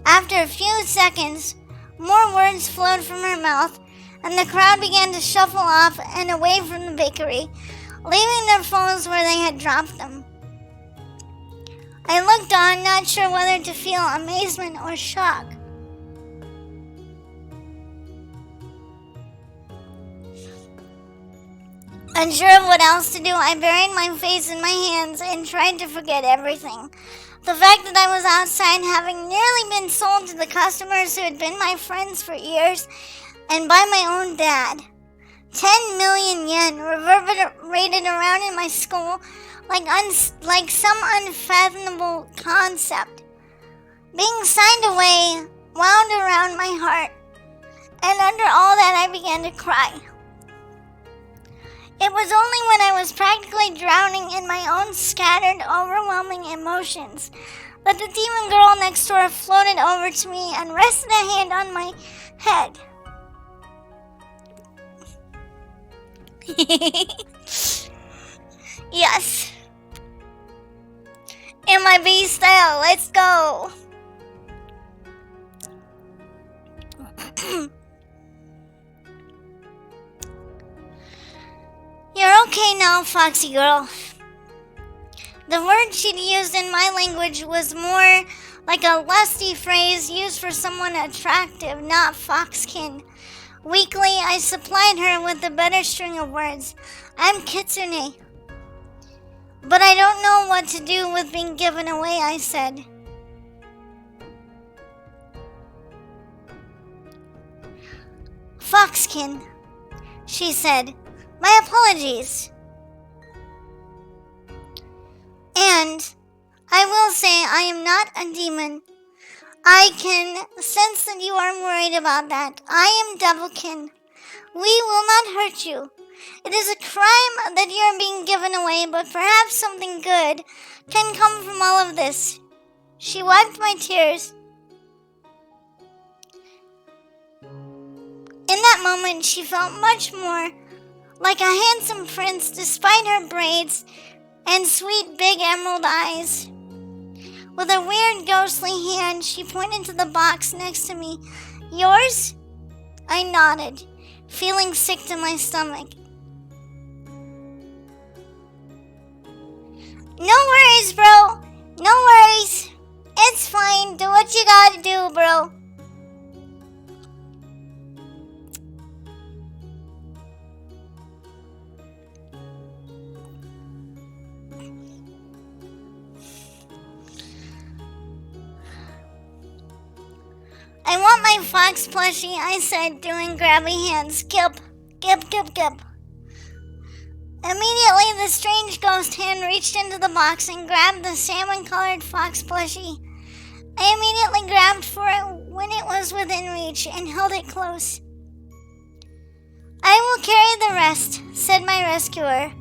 After a few seconds, more words flowed from her mouth, and the crowd began to shuffle off and away from the bakery, leaving their phones where they had dropped them. I looked on, not sure whether to feel amazement or shock. Unsure of what else to do, I buried my face in my hands and tried to forget everything. The fact that I was outside, having nearly been sold to the customers who had been my friends for years, and by my own dad. 10 million yen reverberated around in my skull like some unfathomable concept. Being signed away wound around my heart, And under all that, I began to cry. It was only when I was practically drowning in my own scattered, overwhelming emotions that the demon girl next door floated over to me and rested a hand on my head. Yes. In my B style, let's go. You're okay now, Foxy girl. The word she'd used in my language was more like a lusty phrase used for someone attractive, not foxkin. Weakly, I supplied her with a better string of words. I'm Kitsune. But I don't know what to do with being given away, I said. Foxkin, she said. My apologies. And I will say I am not a demon. I can sense that you are worried about that. I am Devilkin. We will not hurt you. It is a crime that you are being given away, but perhaps something good can come from all of this. She wiped my tears. In that moment, she felt much more like a handsome prince despite her braids and sweet big emerald eyes. With a weird ghostly hand, she pointed to the box next to me. Yours? I nodded, feeling sick to my stomach. No worries, bro. No worries. It's fine. Do what you gotta do, bro. I want my fox plushie, I said, doing grabby hands. Gip, gip, gip, gip. Immediately, the strange ghost hand reached into the box and grabbed the salmon-colored fox plushie. I immediately grabbed for it when it was within reach and held it close. I will carry the rest, said my rescuer.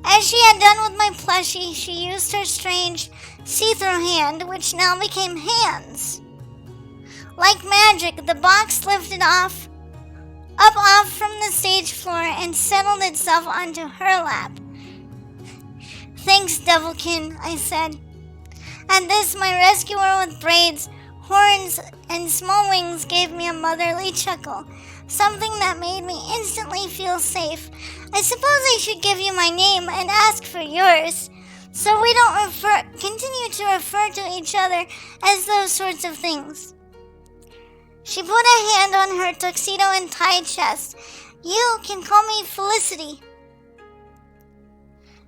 As she had done with my plushie, she used her strange see-through hand, which now became hands. Like magic, the box lifted off from the stage floor and settled itself onto her lap. Thanks, Devilkin, I said. At this, my rescuer with braids, horns, and small wings gave me a motherly chuckle, something that made me instantly feel safe. I suppose I should give you my name and ask for yours, so we don't continue to refer to each other as those sorts of things. She put a hand on her tuxedo and tie chest. You can call me Felicity.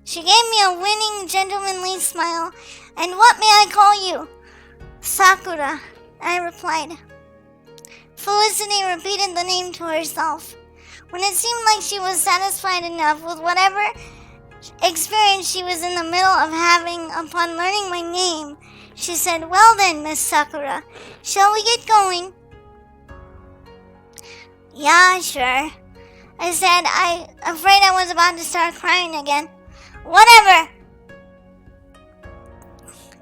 She gave me a winning, gentlemanly smile. And what may I call you? Sakura, I replied. Felicity repeated the name to herself. When it seemed like she was satisfied enough with whatever experience she was in the middle of having upon learning my name, she said, Well then, Miss Sakura, shall we get going? Yeah, sure. I said, afraid I was about to start crying again. Whatever.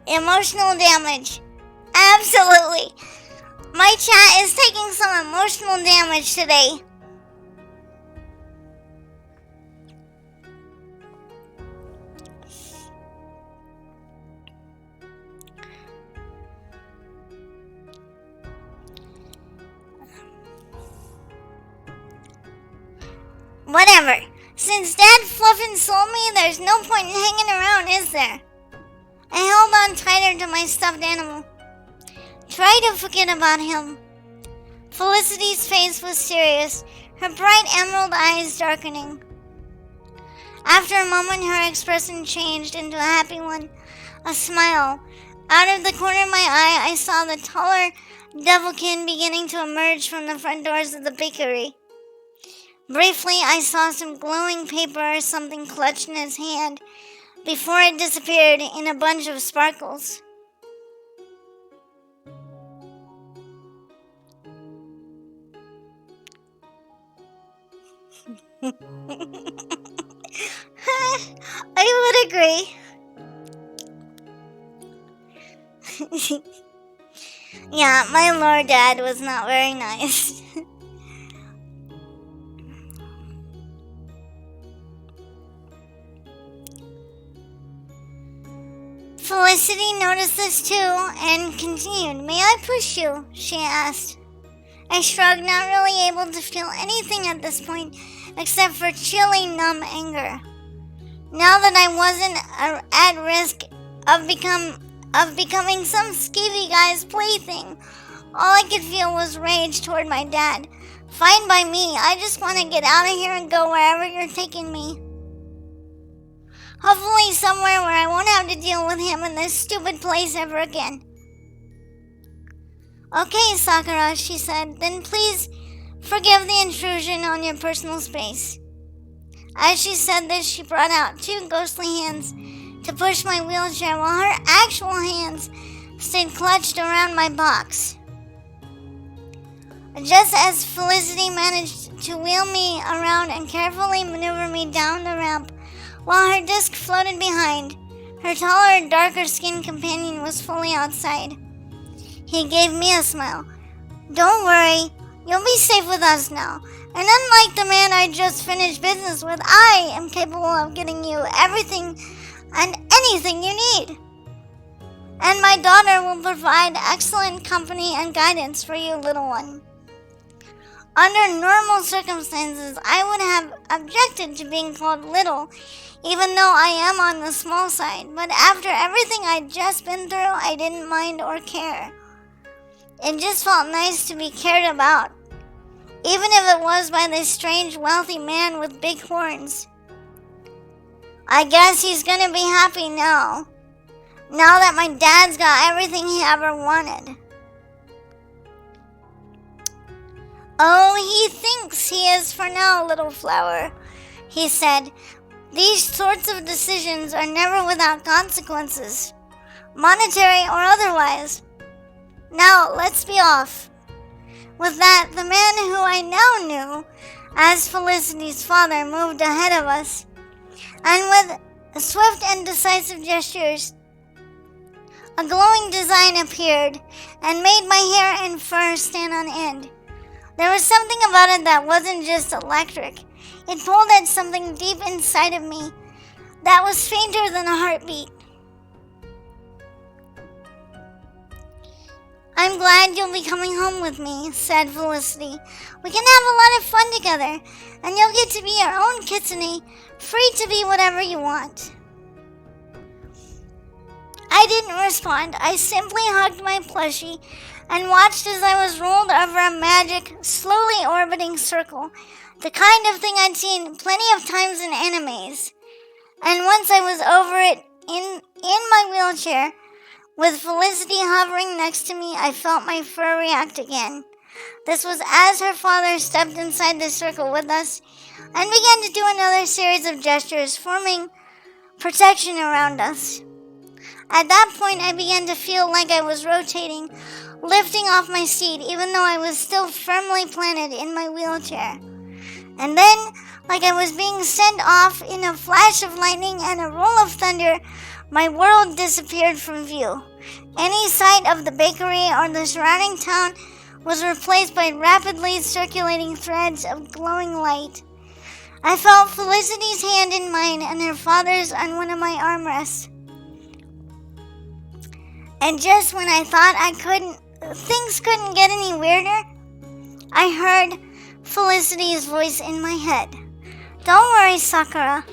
Emotional damage. Absolutely. My chat is taking some emotional damage today. Whatever. Since Dad Fluffin sold me, there's no point in hanging around, is there? I held on tighter to my stuffed animal. Try to forget about him. Felicity's face was serious, her bright emerald eyes darkening. After a moment, her expression changed into a happy one, a smile. Out of the corner of my eye, I saw the taller Devilkin beginning to emerge from the front doors of the bakery. Briefly, I saw some glowing paper or something clutched in his hand before it disappeared in a bunch of sparkles. I would agree. Yeah, my lord dad was not very nice. Felicity noticed this too and continued. May I push you? She asked. I shrugged, not really able to feel anything at this point except for chilly, numb anger. Now that I wasn't at risk of becoming some skeevy guy's plaything, all I could feel was rage toward my dad. Fine by me, I just want to get out of here and go wherever you're taking me. Hopefully somewhere where I won't have to deal with him in this stupid place ever again. Okay, Sakura, she said, then please forgive the intrusion on your personal space. As she said this, she brought out two ghostly hands to push my wheelchair while her actual hands stayed clutched around my box. Just as Felicity managed to wheel me around and carefully maneuver me down the ramp while her disc floated behind, her taller, darker-skinned companion was fully outside. He gave me a smile. Don't worry, you'll be safe with us now. And unlike the man I just finished business with, I am capable of getting you everything and anything you need. And my daughter will provide excellent company and guidance for you, little one. Under normal circumstances, I would have objected to being called little, even though I am on the small side. But after everything I'd just been through, I didn't mind or care. It just felt nice to be cared about, even if it was by this strange wealthy man with big horns. I guess he's gonna be happy now that my dad's got everything he ever wanted. Oh, he thinks he is for now, little flower, he said. These sorts of decisions are never without consequences, monetary or otherwise. Now, let's be off. With that, the man who I now knew as Felicity's father moved ahead of us, and with swift and decisive gestures, a glowing design appeared and made my hair and fur stand on end. There was something about it that wasn't just electric. It pulled at something deep inside of me that was fainter than a heartbeat. I'm glad you'll be coming home with me, said Felicity. We can have a lot of fun together, and you'll get to be your own kitsune, free to be whatever you want. I didn't respond. I simply hugged my plushie and watched as I was rolled over a magic, slowly orbiting circle, the kind of thing I'd seen plenty of times in animes. And once I was over it in my wheelchair, with Felicity hovering next to me, I felt my fur react again. This was as her father stepped inside the circle with us and began to do another series of gestures, forming protection around us. At that point, I began to feel like I was rotating, lifting off my seat, even though I was still firmly planted in my wheelchair. And then, like I was being sent off in a flash of lightning and a roll of thunder, my world disappeared from view. Any sight of the bakery or the surrounding town was replaced by rapidly circulating threads of glowing light. I felt Felicity's hand in mine and her father's on one of my armrests. And just when I thought things couldn't get any weirder, I heard Felicity's voice in my head. Don't worry, Sakura.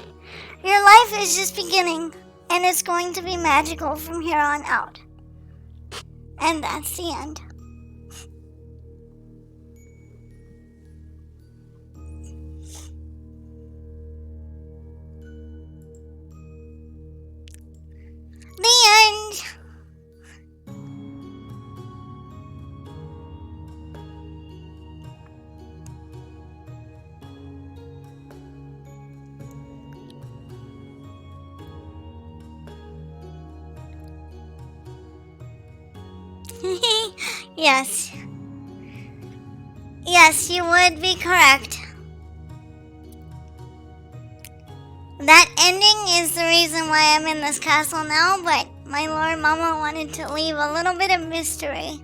Your life is just beginning, and it's going to be magical from here on out. And that's the end. The end. Yes. Yes, you would be correct. That ending is the reason why I'm in this castle now, but my Lord Mama wanted to leave a little bit of mystery.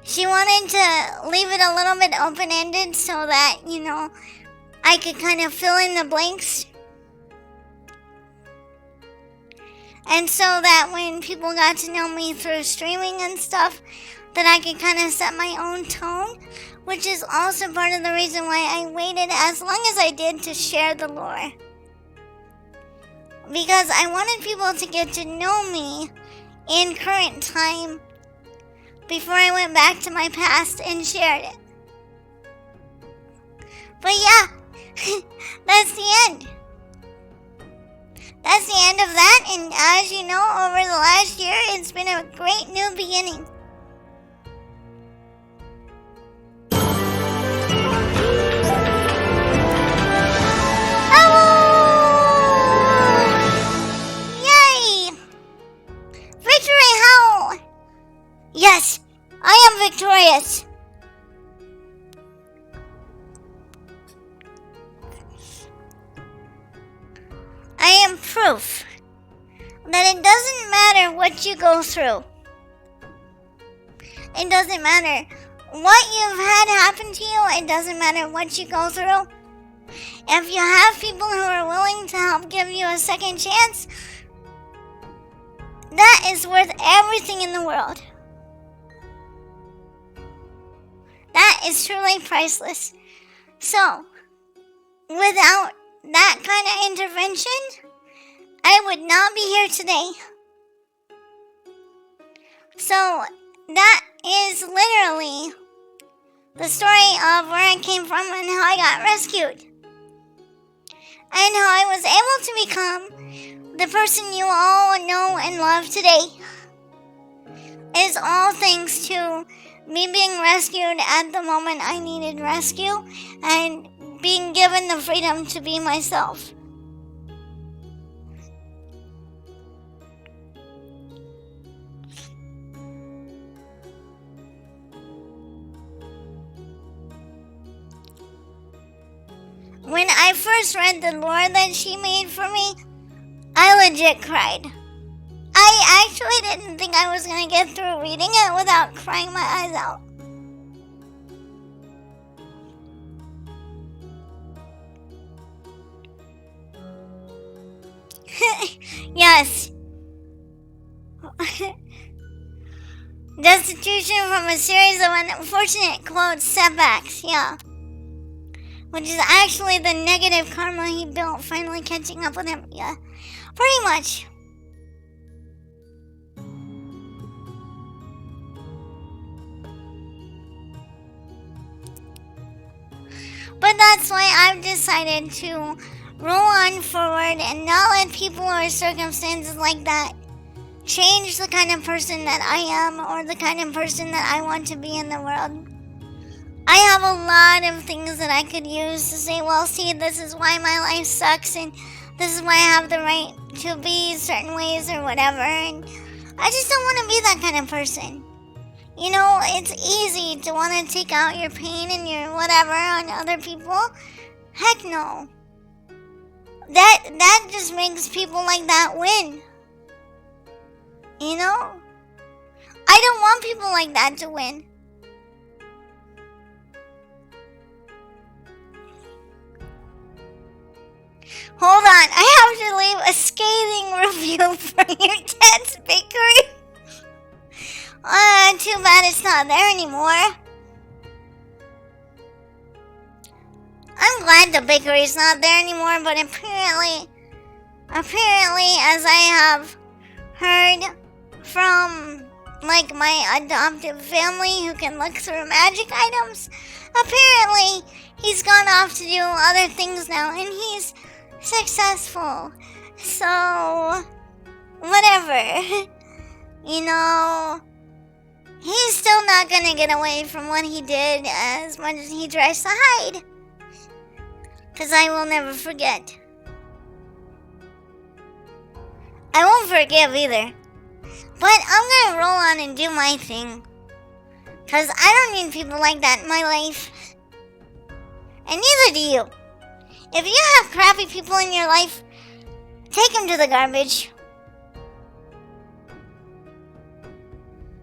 She wanted to leave it a little bit open-ended so that, I could kind of fill in the blanks. And so that when people got to know me through streaming and stuff, that I could kind of set my own tone, which is also part of the reason why I waited as long as I did to share the lore. Because I wanted people to get to know me in current time before I went back to my past and shared it. But yeah, that's the end. That's the end of that, and as you know, over the last year, it's been a great new beginning. Yes, I am victorious. I am proof that it doesn't matter what you go through. It doesn't matter what you've had happen to you. It doesn't matter what you go through. If you have people who are willing to help give you a second chance, that is worth everything in the world. That is truly priceless. So, without that kind of intervention, I would not be here today. So, that is literally the story of where I came from and how I got rescued. And how I was able to become the person you all know and love today. It is all thanks to me being rescued at the moment I needed rescue and being given the freedom to be myself. When I first read the lore that she made for me, I legit cried. I actually didn't think I was going to get through reading it without crying my eyes out. Yes. Destitution from a series of unfortunate quote setbacks, yeah. Which is actually the negative karma he built finally catching up with him, yeah. Pretty much. But that's why I've decided to roll on forward and not let people or circumstances like that change the kind of person that I am or the kind of person that I want to be in the world. I have a lot of things that I could use to say, well, see, this is why my life sucks and this is why I have the right to be certain ways or whatever. And I just don't want to be that kind of person. You know, it's easy to want to take out your pain and your whatever on other people. Heck no. That just makes people like that win. You know? I don't want people like that to win. Hold on, I have to leave a scathing review for your dad's bakery. Too bad it's not there anymore. I'm glad the bakery's not there anymore, but apparently, as I have heard from, like, my adoptive family who can look through magic items, apparently he's gone off to do other things now, and he's successful. So, whatever. You know, he's still not gonna get away from what he did as much as he tries to hide. 'Cause I will never forget. I won't forgive either. But I'm gonna roll on and do my thing. Because I don't need people like that in my life. And neither do you. If you have crappy people in your life, take them to the garbage.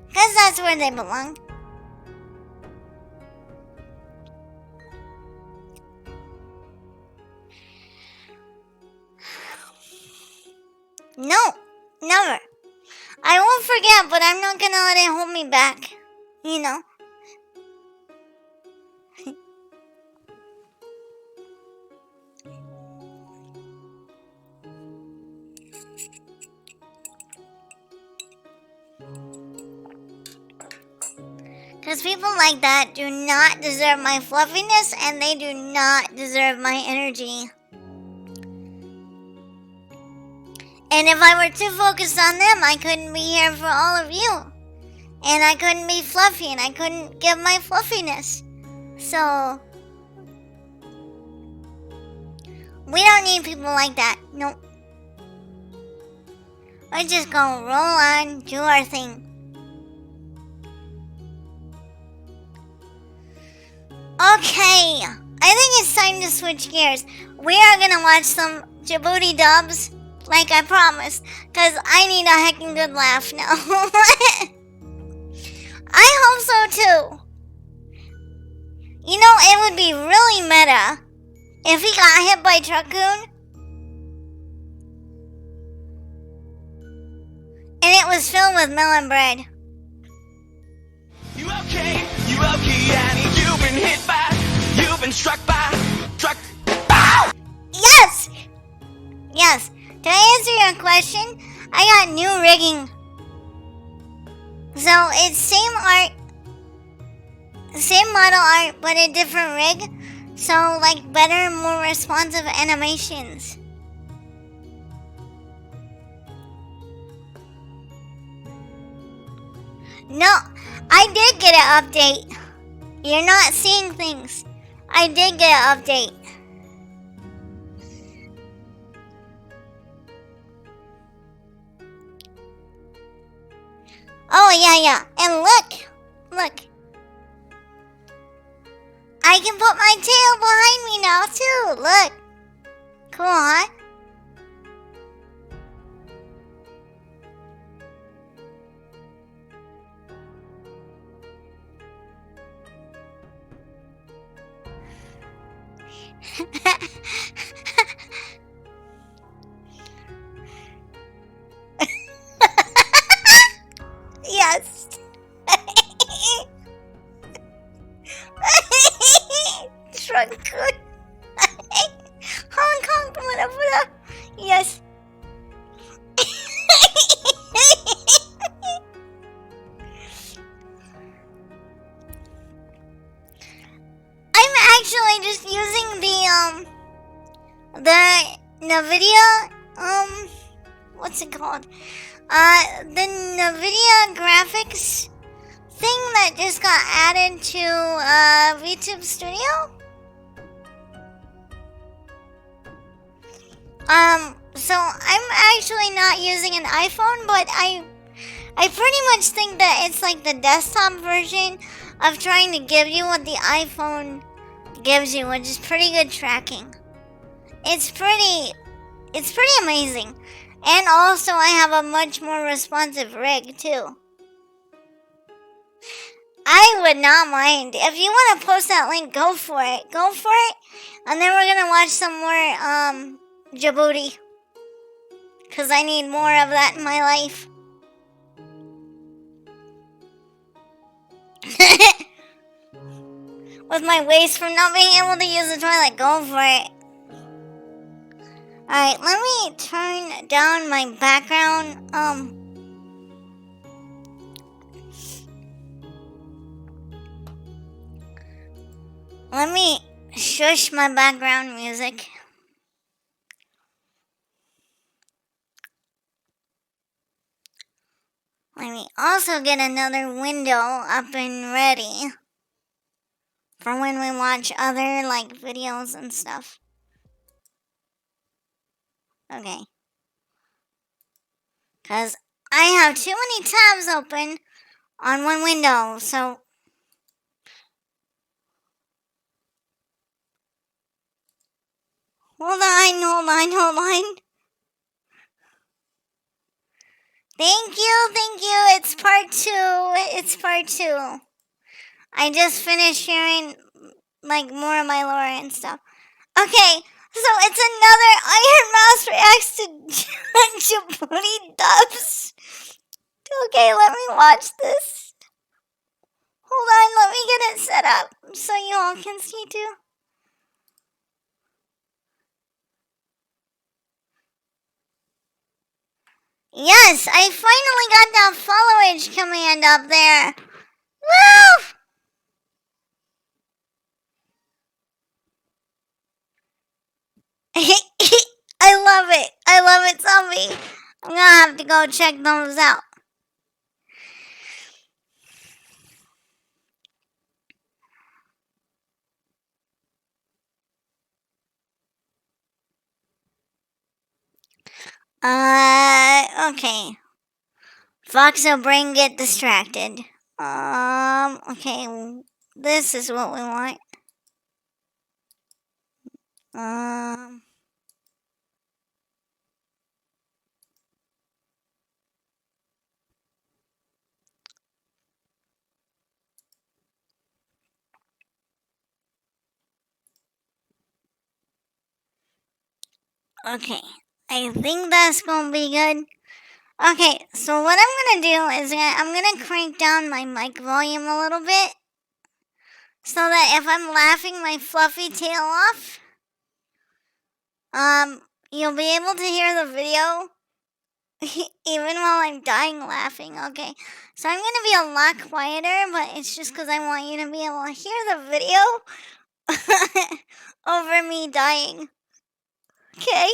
Because that's where they belong. No, never. I won't forget, but I'm not gonna let it hold me back. You know? Because people like that do not deserve my fluffiness and they do not deserve my energy. And if I were too focused on them, I couldn't be here for all of you. And I couldn't be fluffy and I couldn't give my fluffiness. So, we don't need people like that. Nope. We're just gonna roll on, do our thing. Okay, I think it's time to switch gears. We are gonna watch some Djibouti dubs, like I promised, because I need a heckin' good laugh now. I hope so too. You know, it would be really meta if he got hit by Truckoon and it was filled with melon bread. You okay, Annie? You've been hit by, you've been struck by, bow! Yes! Yes. To answer your question, I got new rigging. So it's same art, same model art, but a different rig. So like better, more responsive animations. No, I did get an update. You're not seeing things. I did get an update. Oh, yeah. And look. I can put my tail behind me now, too. Look. Cool, huh? Yes. Truckoon. Hong Kong, whatever. Yes. I'm actually just using the NVIDIA, what's it called? The NVIDIA graphics thing that just got added to, VTube Studio. So I'm actually not using an iPhone, but I pretty much think that it's like the desktop version of trying to give you what the iPhone gives you, which is pretty good tracking. It's pretty amazing. And also I have a much more responsive rig too. I would not mind. If you want to post that link, go for it. And then we're gonna watch some more Djibouti. Because I need more of that in my life. With my waist from not being able to use the toilet, go for it. Alright, let me turn down my background. Let me shush my background music. Let me also get another window up and ready for when we watch other like videos and stuff. Okay. Because I have too many tabs open on one window, so Hold on. Thank you. It's part two. I just finished sharing, like, more of my lore and stuff. Okay, so it's another Iron Mouse reacts to Djibouti dubs. Okay, let me watch this. Hold on, let me get it set up so you all can see too. Yes, I finally got that followage command up there. Woo! I love it, zombie. I'm gonna have to go check those out. Okay. Foxo brain get distracted. Okay, this is what we want. Okay, I think that's gonna be good. Okay, so what I'm gonna do is I'm gonna crank down my mic volume a little bit so that if I'm laughing my fluffy tail off, you'll be able to hear the video even while I'm dying laughing. Okay, so I'm gonna be a lot quieter, but it's just because I want you to be able to hear the video over me dying. Okay?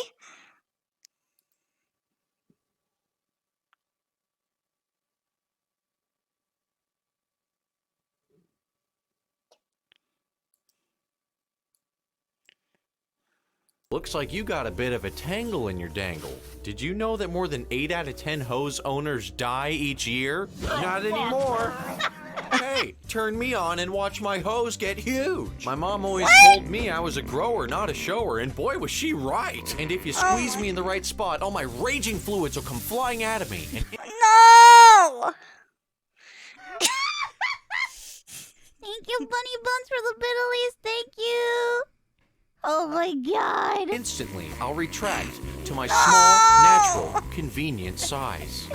Looks like you got a bit of a tangle in your dangle. Did you know that more than 8 out of 10 hose owners die each year? Not anymore. Hey, turn me on and watch my hose get huge. My mom always told me I was a grower, not a shower, and boy was she right. And if you squeeze me in the right spot, all my raging fluids will come flying out of me. No! Thank you, Bunny Buns, for the Biddlies. Thank you. Oh my god. Instantly, I'll retract to my small, natural, convenient size.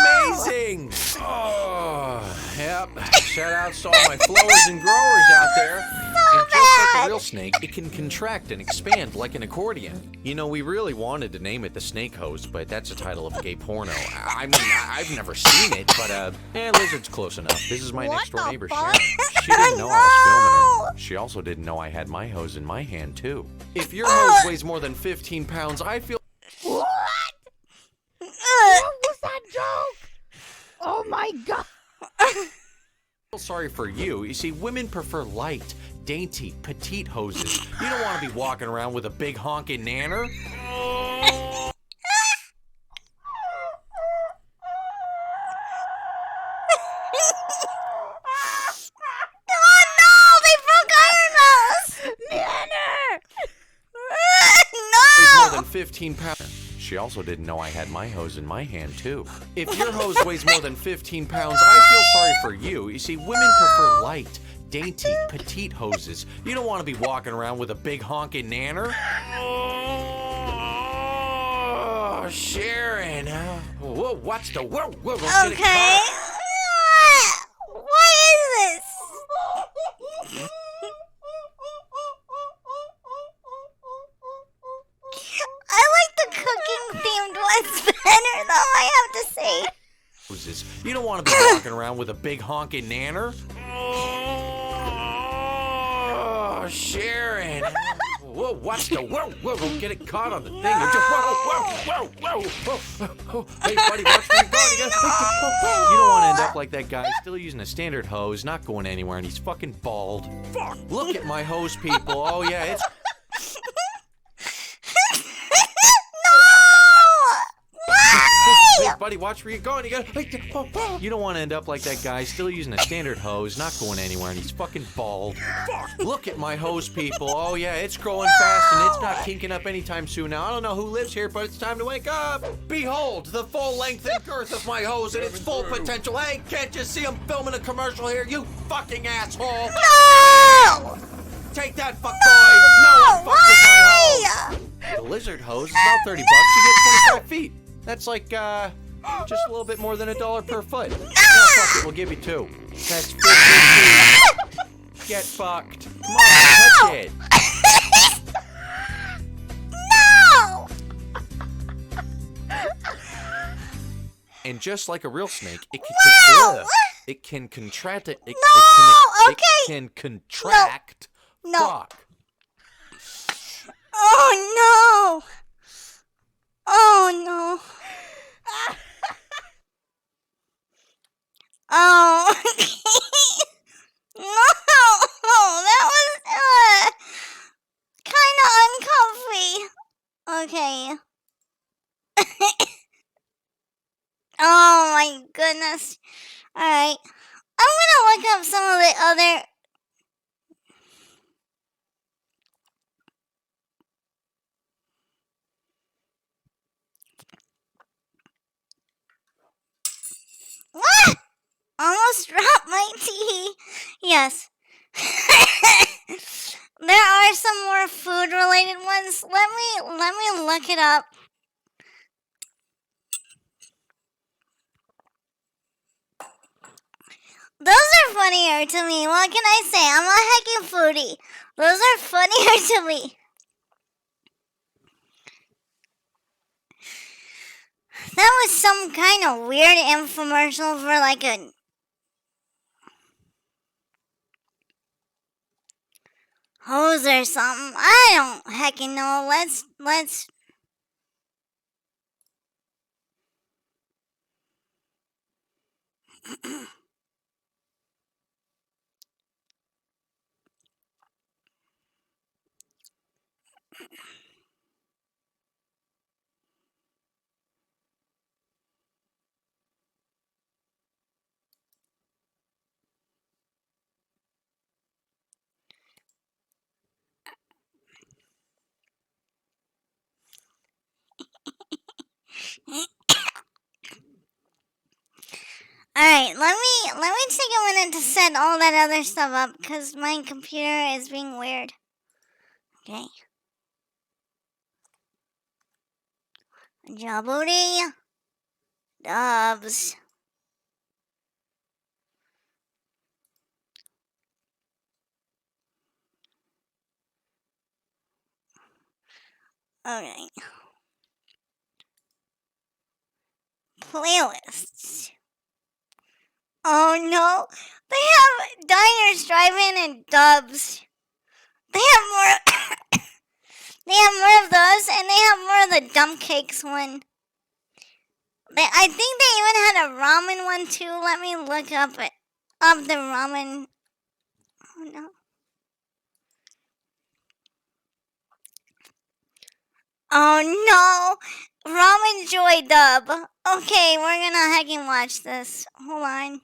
Amazing! Oh, yep. Shout out to all my flowers and growers out there. And just like a real snake, it can contract and expand like an accordion. You know, we really wanted to name it the Snake Hose, but that's the title of a gay porno. I mean, I've never seen it, but Lizard's close enough. This is my next door neighbor, Sharon. She didn't know I was filming her. She also didn't know I had my hose in my hand too. If your hose weighs more than 15 pounds, I feel. What? What was that joke? Oh my god. Sorry for you. You see, women prefer light, dainty, petite hoses. You don't want to be walking around with a big honking nanner. Oh no! They broke Iron Mouse! Nanner! Weighs more No! than 15 pounds. She also didn't know I had my hose in my hand too. If your hose weighs more than 15 pounds, I feel sorry for you. You see, women prefer light, dainty, petite hoses. You don't want to be walking around with a big honking nanner. Oh, Sharon. Whoa, what's the whoa? Let's get it Okay. caught. What is this? I like the cooking themed ones better, though, I have to say. Hoses. You don't want to be walking around with a big honking nanner. Oh, Sharon. Whoa, what's the whoa? Get it caught on the thing. Whoa. Hey, buddy, watch me go. You don't want to end up like that guy, still using a standard hose, not going anywhere, and he's fucking bald. Fuck. Look at my hose, people. Oh, yeah, it's... No! Why? buddy, watch where you're going. You don't want to end up like that guy, still using a standard hose, not going anywhere, and he's fucking bald. Look at my hose, people. Oh, yeah, it's growing fast, and it's not kinking up anytime soon. Now, I don't know who lives here, but it's time to wake up. Behold, the full length and girth of my hose and its full potential. Hey, can't you see I'm filming a commercial here, you fucking asshole? No! Take that, fuckboy! No one fucks with my hose! The lizard hose is about $30. You get 25 feet. That's like, just a little bit more than $1 per foot. No, fuck it, we'll give you 2. That's 50 feet. Get fucked. Come on, touch it. No! And just like a real snake, it can, No! it can contract it. It Okay. can contract. No. Fuck. Oh, no! Oh, no. Oh. No! That was, kind of uncomfy. Okay. Oh, my goodness. Alright. I'm gonna look up some of the other... What? Almost dropped my tea. Yes. There are some more food related ones. Let me look it up. Those are funnier to me. What can I say? I'm a heckin' foodie. Those are funnier to me. That was some kind of weird infomercial for like a... hose or something. I don't heckin' know. Let's... Alright, let me take a minute to set all that other stuff up because my computer is being weird. Okay. Jabbooty. Dubs. Okay. Playlists. Oh no, they have Diners, Drive-In, and Dubs. They have more. They have more of those, and they have more of the Dump Cakes one. I think they even had a ramen one too. Let me look up the ramen. Oh no. Oh no, Ramen Joy Dub. Okay, we're gonna heckin' watch this. Hold on.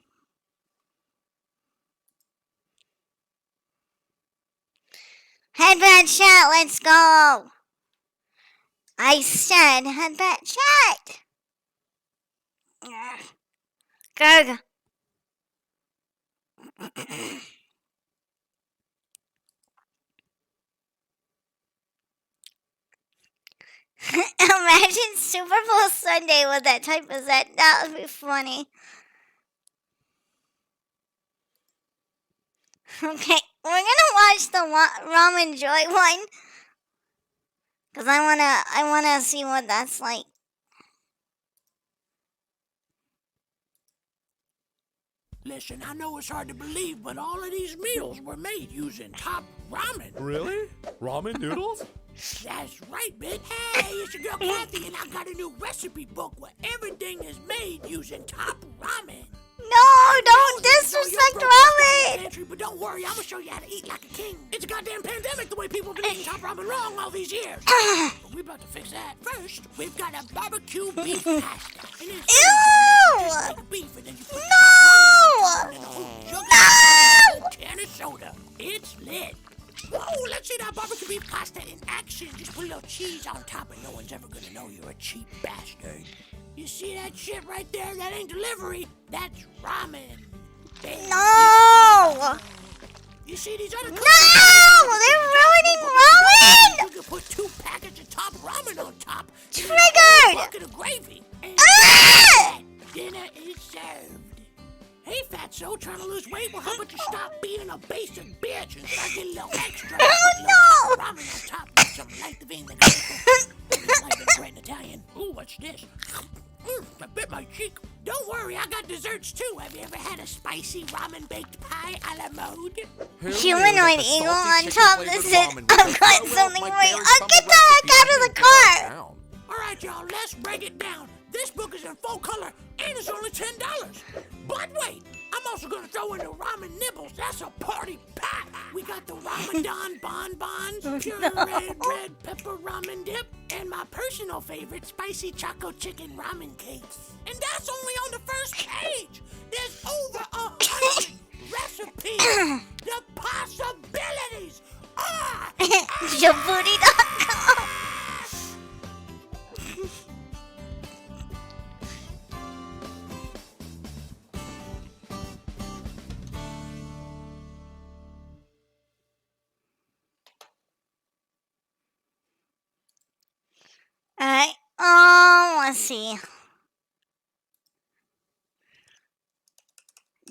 Headband chat, let's go. I said headband chat. Gurg. Imagine Super Bowl Sunday with that type of set. That would be funny. Okay, we're gonna watch the Ramen Joy one. Cause I wanna see what that's like. Listen, I know it's hard to believe, but all of these meals were made using Top Ramen. Really? Ramen noodles? That's right, bitch. Hey, it's your girl Kathy, and I got a new recipe book where everything is made using Top Ramen. No, don't disrespect ramen. Pantry, but don't worry, I'm gonna show you how to eat like a king. It's a goddamn pandemic the way people have been eating top ramen wrong all these years. But we're about to fix that. First, we've got a barbecue beef pasta. And then Ew! beef, and then you put No! and a whole jug of a can of soda. It's lit. Oh, let's see that barbecue beef pasta in action. Just put a little cheese on top and no one's ever gonna know you're a cheap bastard. You see that shit right there? That ain't delivery. That's ramen. Baby. No! You see these other No! They're ruining ramen! You can put 2 packets of top ramen on top. Triggered! Bucket of gravy. And Ah! dinner is served. Hey, fatso, trying to lose weight? Well, how about you stop being a basic bitch and start getting a little extra? Oh, no! Ramen on top with some light vinegar. Like great in Italian. Ooh, what's this? I bit my cheek. Don't worry, I got desserts too. Have you ever had a spicy ramen baked pie a la mode? Humanoid eagle on top of it. I've got something for you. I'll get the heck out of the car! All right, y'all, let's break it down. This book is in full color, and it's only $10. But wait, I'm also gonna throw in the ramen nibbles. That's a party pack. We got the Ramadan bonbons, pure red pepper ramen dip, and my personal favorite, spicy choco chicken ramen cakes. And that's only on the first page. There's over 100 recipes. The possibilities are Djibouti.com. Alright, let's see.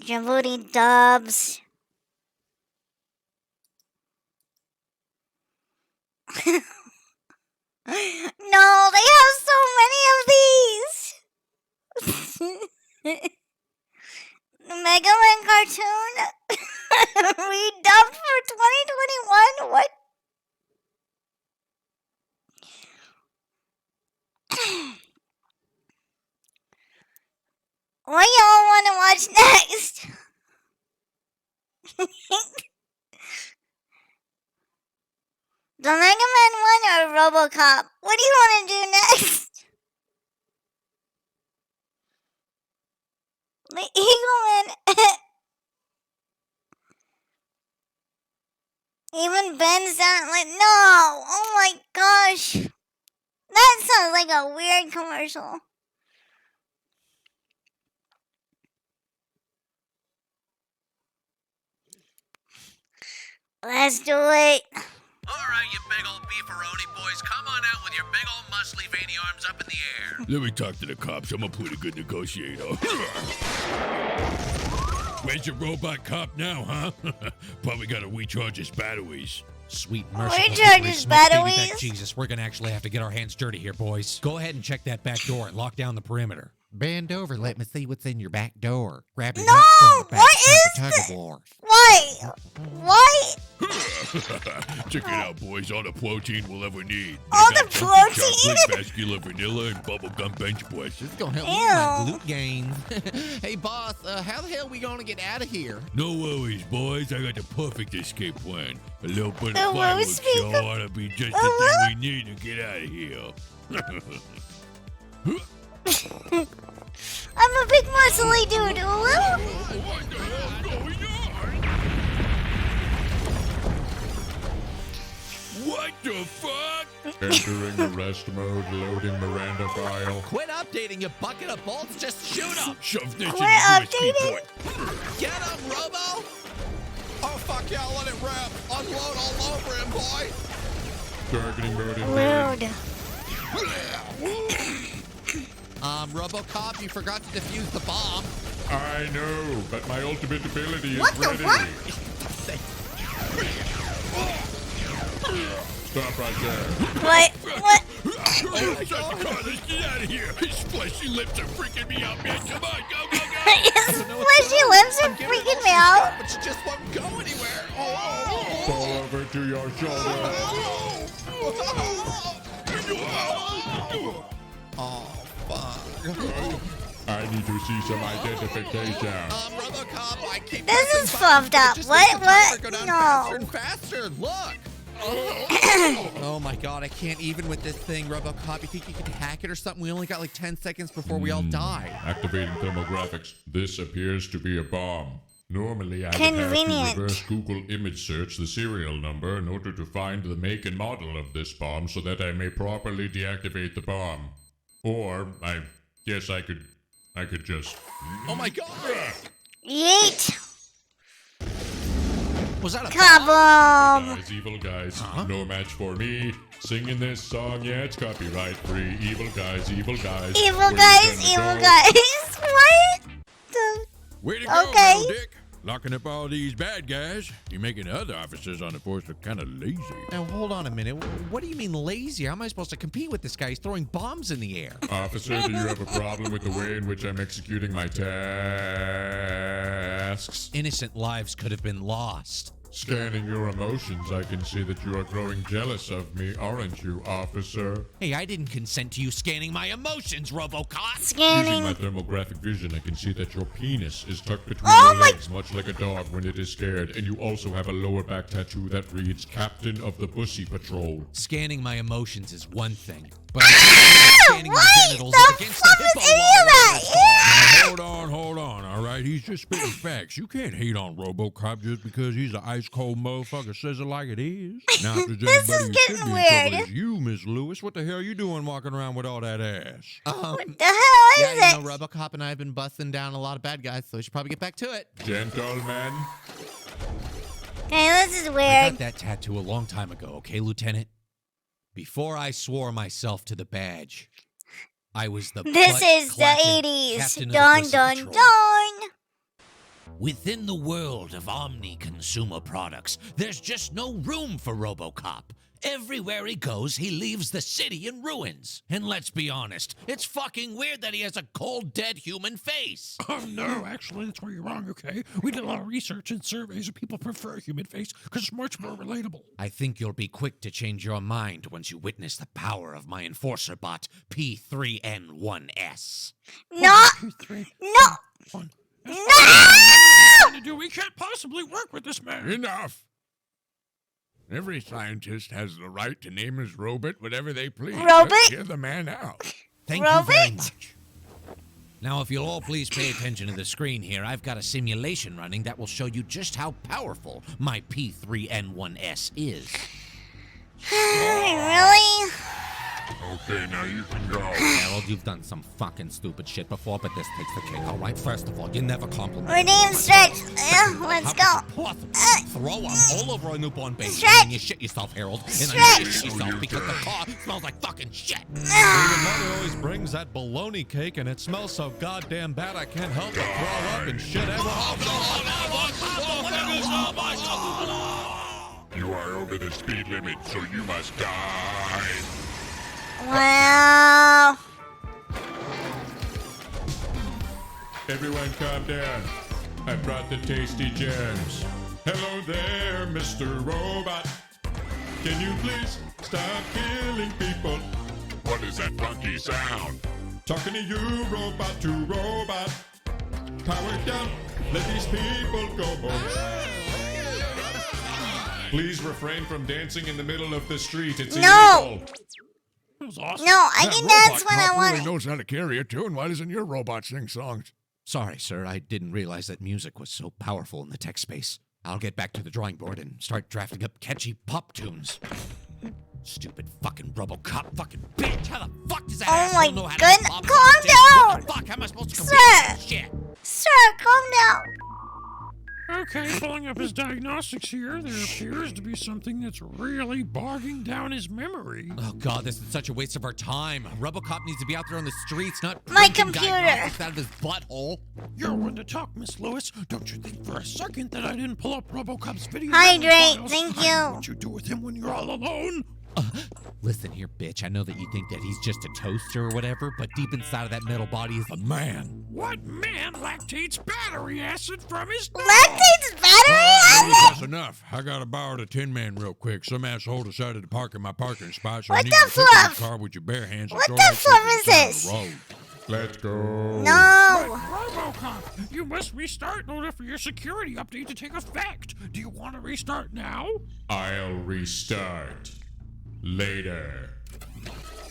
Djibouti dubs. No, they have so many of these. The Mega Man cartoon redubbed for 2021. What? What y'all want to watch next? The Mega Man 1 or RoboCop? What do you want to do next? The Eagle Man. Even Ben's down like, no! Oh my gosh! That sounds like a weird commercial. Let's do it. All right, you big old beefaroni boys, come on out with your big old muscly veiny arms up in the air. Let me talk to the cops. I'm a pretty good negotiator. Where's your robot cop now, huh? Probably gotta recharge his batteries. Sweet merciful Recharge Hickory his Smith, baby batteries. back Jesus, we're gonna actually have to get our hands dirty here, boys. Go ahead and check that back door and lock down the perimeter. Bend over, let me see what's in your back door. Grab your No! nuts from the back. What time is for tug this? of war. What? What? Check it out, boys. All the protein we'll ever need. All They the got chunky protein? chocolate, vascular vanilla, and bubblegum bench press. It's gonna help me with my Ew. glute gains. Hey, boss, how the hell are we gonna get out of here? No worries, boys. I got the perfect escape plan. A little bit The of fireworks roast sure beef. ought to be just the thing we need to get out of here. I'm a big muscly dude. What the hell's going on? What the fuck? Entering arrest mode, loading Miranda file. Quit updating, you bucket of bolts. Just shoot him. Shove this in Quit the USB updating. port. Get him, Robo. Oh, fuck yeah, let it rip. Unload all over him, boy. Targeting mode in Rude. RoboCop, you forgot to defuse the bomb. I know, but my ultimate ability is What the ready. fuck? Stop right there. What? What? Oh, shut the car. Let's get out of here. His fleshy lips are freaking me out, man. Come on, go, go, go. His fleshy lips are freaking me out. But she just won't go anywhere. Oh. Fall over to your shoulder. Oh, fuck. I need to see some identification. RoboCop, I keep This pressing is buttons, fluffed but it up. just What? makes the timer What? go down No. faster and faster. Look. Oh my god, I can't even with this thing, RoboCop. You think you can hack it or something? We only got like 10 seconds before we all die. Activating thermographics. This appears to be a bomb. Normally, I would Convenient. have to reverse Google image search the serial number in order to find the make and model of this bomb so that I may properly deactivate the bomb. Or, I guess I could just... Oh my god. Yeet. Was that a Kaboom. Guys, evil guys, no match for me. Singing this song, yeah, it's copyright free. Evil guys, evil guys. Evil Where you guys, gonna evil go? guys. What? The- Way to go, Okay. little dick. Locking up all these bad guys. You're making the other officers on the force look kind of lazy. Now hold on a minute. What do you mean lazy? How am I supposed to compete with this guy? He's throwing bombs in the air. Officer, do you have a problem with the way in which I'm executing my tasks? Innocent lives could have been lost. Scanning your emotions, I can see that you are growing jealous of me, aren't you, officer? Hey, I didn't consent to you scanning my emotions, RoboCop. Using Scanning. my thermographic vision, I can see that your penis is tucked between Oh your my- legs, much like a dog when it is scared, and you also have a lower back tattoo that reads Captain of the Pussy Patrol. Scanning my emotions is one thing, but scanning my What genitals the is against fuck the is HIPAA any law. of that? whatever it's called. Hold on, all right? He's just spitting facts. You can't hate on RoboCop just because he's an ice-cold motherfucker says it like it is. Now, if there's This is anybody who getting should be in weird. trouble, it's you, Miss Lewis. What the hell are you doing walking around with all that ass? What the hell Yeah, is you it? know, RoboCop and I have been busting down a lot of bad guys, so we should probably get back to it. Gentlemen, Okay, this is I weird. got that tattoo a long time ago, okay, Lieutenant? Before I swore myself to the badge, I was the This is the butt-clapping 80s. captain of the Dun Pussy dun Patrol. dun. Within the world of omni-consumer products, there's just no room for RoboCop. Everywhere he goes, he leaves the city in ruins. And let's be honest, it's fucking weird that he has a cold, dead human face. Oh, no, actually, that's where you're wrong, okay? We did a lot of research and surveys, and people prefer human face because it's much more relatable. I think you'll be quick to change your mind once you witness the power of my enforcer bot, P3N1S. No. 2, 3, No. 1. No. We can't possibly work with this man. Enough. Every scientist has the right to name his robot whatever they please. Robot? Let's hear the man out. Thank you very Robert? much. Now, if you'll all please pay attention to the screen here, I've got a simulation running that will show you just how powerful my P3N1S is. Really? okay, now you can go. Harold, you've done some fucking stupid shit before, but this takes the cake, all right? First of all, you never compliment me. Redeem stretch. Let's go. How could you possibly throw up all over a newborn baby Stretch. and then you shit yourself, Harold, and then you Stretch. shit yourself because the car smells like fucking shit. Mother always brings that bologna cake, and it smells so goddamn bad I can't help but throw up and shit everywhere. You are over the speed limit, so you must die. Wow. Everyone calm down. I brought the tasty gems. Hello there, Mr. Robot. Can you please stop killing people? What is that funky sound? Talking to you, robot to robot. Power down, let these people go home. Please refrain from dancing in the middle of the street. It's No. illegal. That was awesome. No, I That can dance robot when I cop want really it. knows how to carry a tune. Why doesn't your robot sing songs? Sorry, sir, I didn't realize that music was so powerful in the tech space. I'll get back to the drawing board and start drafting up catchy pop tunes. Stupid fucking RoboCop fucking bitch! How the fuck does that Oh asshole my know how to goodness, do pop calm songs? down! What the fuck? How am I supposed to compete Sir. with this shit? Sir, calm down. Okay, pulling up his diagnostics here, there appears to be something that's really bogging down his memory. Oh god, this is such a waste of our time. RoboCop needs to be out there on the streets, not My printing computer. diagnostics out of his butthole. You're one to talk, Miss Lewis. Don't you think for a second that I didn't pull up RoboCop's video? Hydrate, files? thank I know you. what you do with him when you're all alone. Listen here, bitch. I know that you think that he's just a toaster or whatever, but deep inside of that metal body is a man. What man lactates battery acid from his dog? Lactate's battery acid? That's enough. I gotta borrow the Tin Man real quick. Some asshole decided to park in my parking spot, so What I need the you to pick up fluff? his car with your bare hands and What throw the that shit fluff to the is side of this? the road. Let's go. No! RoboCop, you must restart in order for your security update to take effect. Do you want to restart now? I'll restart later.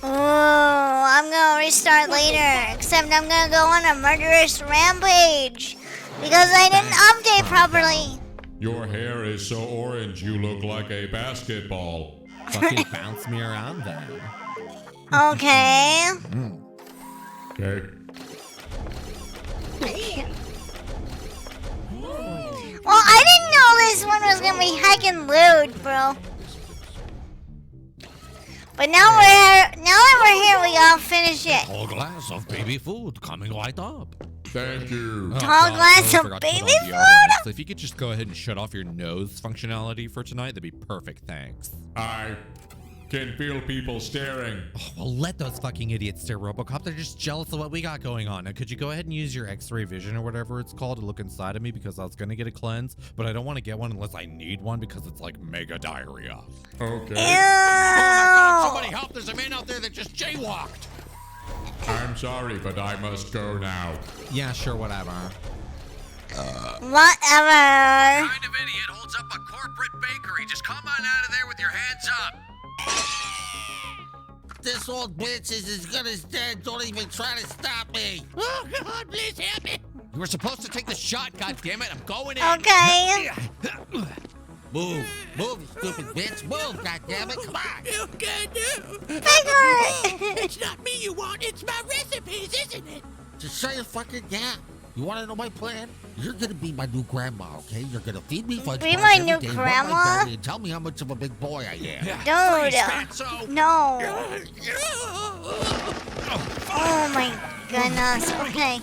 Oh, I'm gonna restart later. Except I'm gonna go on a murderous rampage because I didn't update properly. Your hair is so orange you look like a basketball. Fucking bounce me around then. Okay. Okay. Well, I didn't know this one was gonna be heckin' lewd, bro. But now we're here. Now that we're here, we gotta finish it. Whole glass of baby food coming right up. Thank you. Tall glass I of forgot to put baby on food? deodorant. So if you could just go ahead and shut off your nose functionality for tonight, that'd be perfect. Thanks. I can feel people staring. Oh, well, let those fucking idiots stare, RoboCop. They're just jealous of what we got going on. Now, could you go ahead and use your X-ray vision or whatever it's called to look inside of me, because I was gonna get a cleanse, but I don't want to get one unless I need one because it's like mega diarrhea. Okay. Ew. Somebody help! There's a man out there that just jaywalked. I'm sorry, but I must go now. Yeah, sure, whatever. Whatever. Kind of idiot holds up a corporate bakery. Just come on out of there with your hands up. This old bitch is as good as dead. Don't even try to stop me. Oh, God, please help me. You were supposed to take the shot, goddammit. I'm going in. Okay. Move, you stupid bitch. Move, goddammit. Come on. You can do. Bigger. It's not me you want. It's my recipes, isn't it? Just shut your fucking gap. You want to know my plan? You're gonna be my new grandma, okay? You're gonna feed me fudge Be bars my every new day, rub grandma? my belly, and tell me how much of a big boy I am. Dude. No. Oh my goodness. Okay.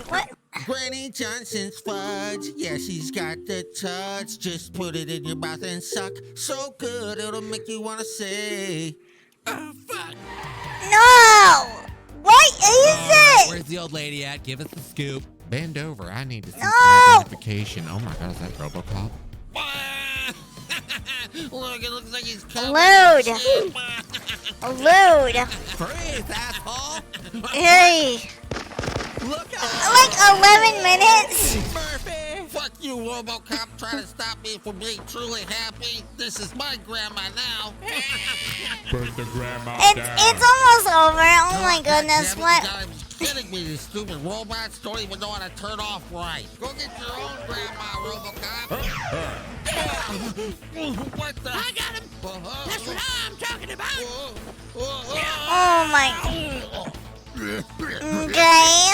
What? Granny Johnson's fudge. Yeah, she's got the touch. Just put it in your mouth and suck. So good, it'll make you wanna say. Oh, fuck. No. What is it? Where's the old lady at? Give us the scoop. Bend over. I need to see No. some identification. Oh my god, is that RoboCop? Look, it looks like he's coming. Lewd. Lewd. Freeze, asshole. Hey. Look out. Like 11 minutes? Murphy! Fuck you, RoboCop, trying to stop me from being truly happy. This is my grandma now. Put the grandma down. It's almost over. Oh my goodness. Goddammit, What? You gotta be kidding me. These stupid robots don't even know how to turn off right. Go get your own grandma, RoboCop. What the? I got him. That's what I'm talking about. Oh my. Okay.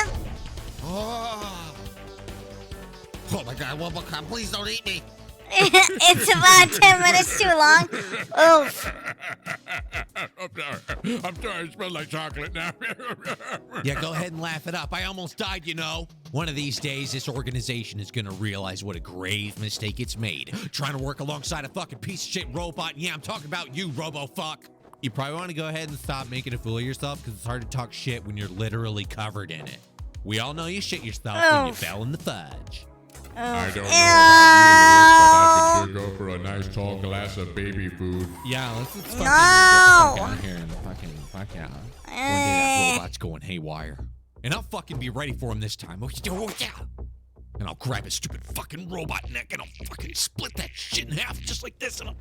Oh my god, RoboCop, please don't eat me. It's about 10 minutes too long. Oof. I'm sorry, it smells like chocolate now. Yeah, go ahead and laugh it up. I almost died, you know. One of these days, this organization is gonna realize what a grave mistake it's made. Trying to work alongside a fucking piece of shit robot. And yeah, I'm talking about you, RoboFuck. You probably want to go ahead and stop making a fool of yourself, because it's hard to talk shit when you're literally covered in it. We all know you shit yourself when you Oof. fell in the fudge. I don't know about you, Lewis, but I should sure go for a nice tall glass of baby food. Yeah, let's fucking No. get the fuck out here and fuck out. One day that robot's going haywire. And I'll fucking be ready for him this time. And I'll grab his stupid fucking robot neck and I'll fucking split that shit in half just like this. And I'll...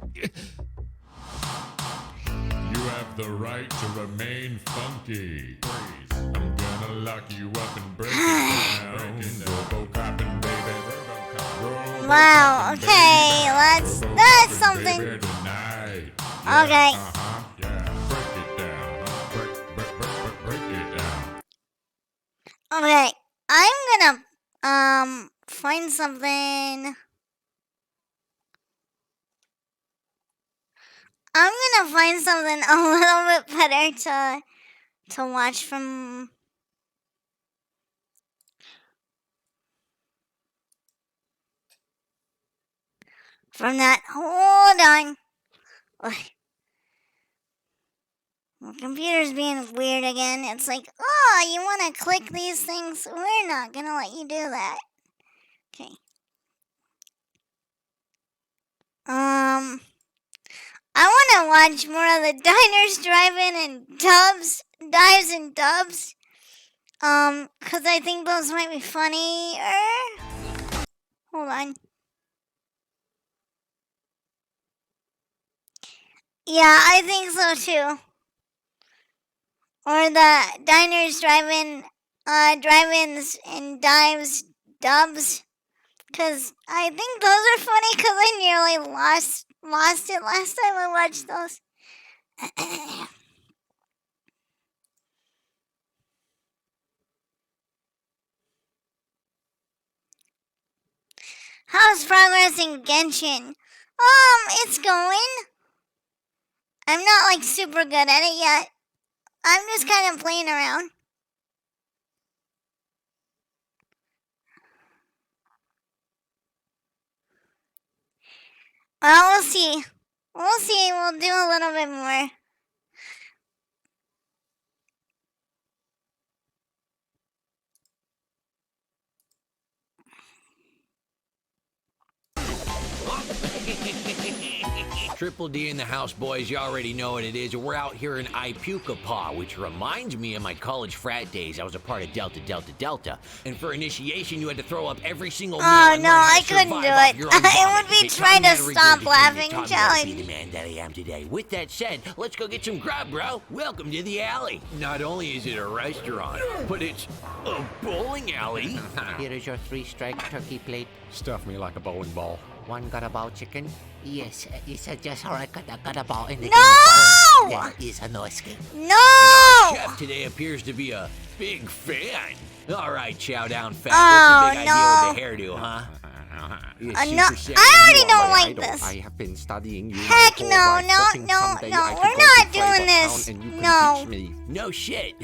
You have the right to remain funky. I'm gonna lock you up and break it down. RoboCop and baby. RoboCop, Wow, okay, that's RoboCop and something. baby tonight. Okay. Yeah, break it down. Break it down. Okay, I'm gonna find something. I'm gonna find something a little bit better to watch from that. Hold on. Ugh. My computer's being weird again. It's like, oh, you want to click these things? We're not gonna let you do that. Okay. I want to watch more of the Diners, Drive-In, and Dives and Dubs. Cause I think those might be funnier. Hold on. Yeah, I think so too. Or the diners, drive-ins and dives, dubs. Cause I think those are funny cause I nearly lost it last time I watched those. How's progress in Genshin? It's going. I'm not like super good at it yet. I'm just kind of playing around. Well, we'll see. We'll see. We'll do a little bit more. Triple D in the house, boys. You already know what it is. We're out here in Ipukapaw, which reminds me of my college frat days. I was a part of Delta Delta Delta. And for initiation, you had to throw up every single meal. Oh, and no, learn how I to couldn't survive do off it. your own It vomit. would be It taught trying me to how stop regurgitate. laughing It taught me how to challenge. be the man that I am today. With that said, let's go get some grub, bro. Welcome to the alley. Not only is it a restaurant, but it's a bowling alley. Here is your 3-strike turkey plate. Stuff me like a bowling ball. One Garabao chicken. Yes, it's just how I got a Garabao in the No! game of bowling. There is a no escape. No! Our chef today appears to be a big fan. All right, chow down, fat. What's the big idea with the hairdo, huh? No, I already don't like this. I have been studying you. Heck no, no. We're not doing this. No. No shit.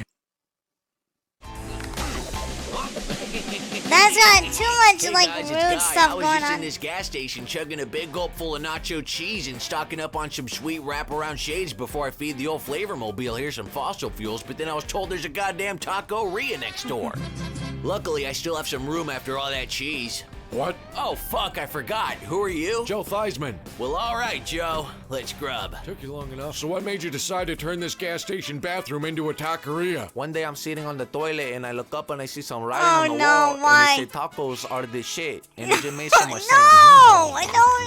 That's got too much Hey like guys, it's rude Guy. stuff I was going just in on. this gas station chugging a big gulp full of nacho cheese and stocking up on some sweet wraparound shades before I feed the old flavor mobile here some fossil fuels, but then I was told there's a goddamn taco-ria next door. Luckily, I still have some room after all that cheese. What? Oh, fuck, I forgot. Who are you? Joe Theismann. Well, all right, Joe. Let's grub. Took you long enough. So what made you decide to turn this gas station bathroom into a taqueria? One day I'm sitting on the toilet and I look up and I see some writing Oh, on the no, wall why? and it said tacos are the shit. And it just made so much sense. No,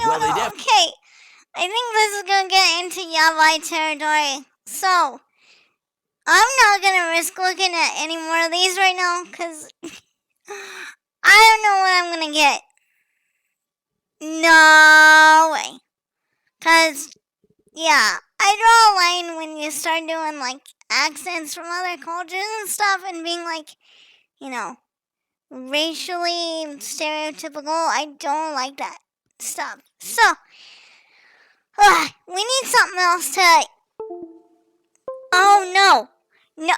Well, they def- Okay, I think this is gonna get into Yabai territory. So, I'm not gonna risk looking at any more of these right now, cause I don't know what I'm gonna get. No way. Cause, yeah, I draw a line when you start doing like accents from other cultures and stuff and being like, you know, racially stereotypical. I don't like that stuff. So, we need something else to. Oh no. No.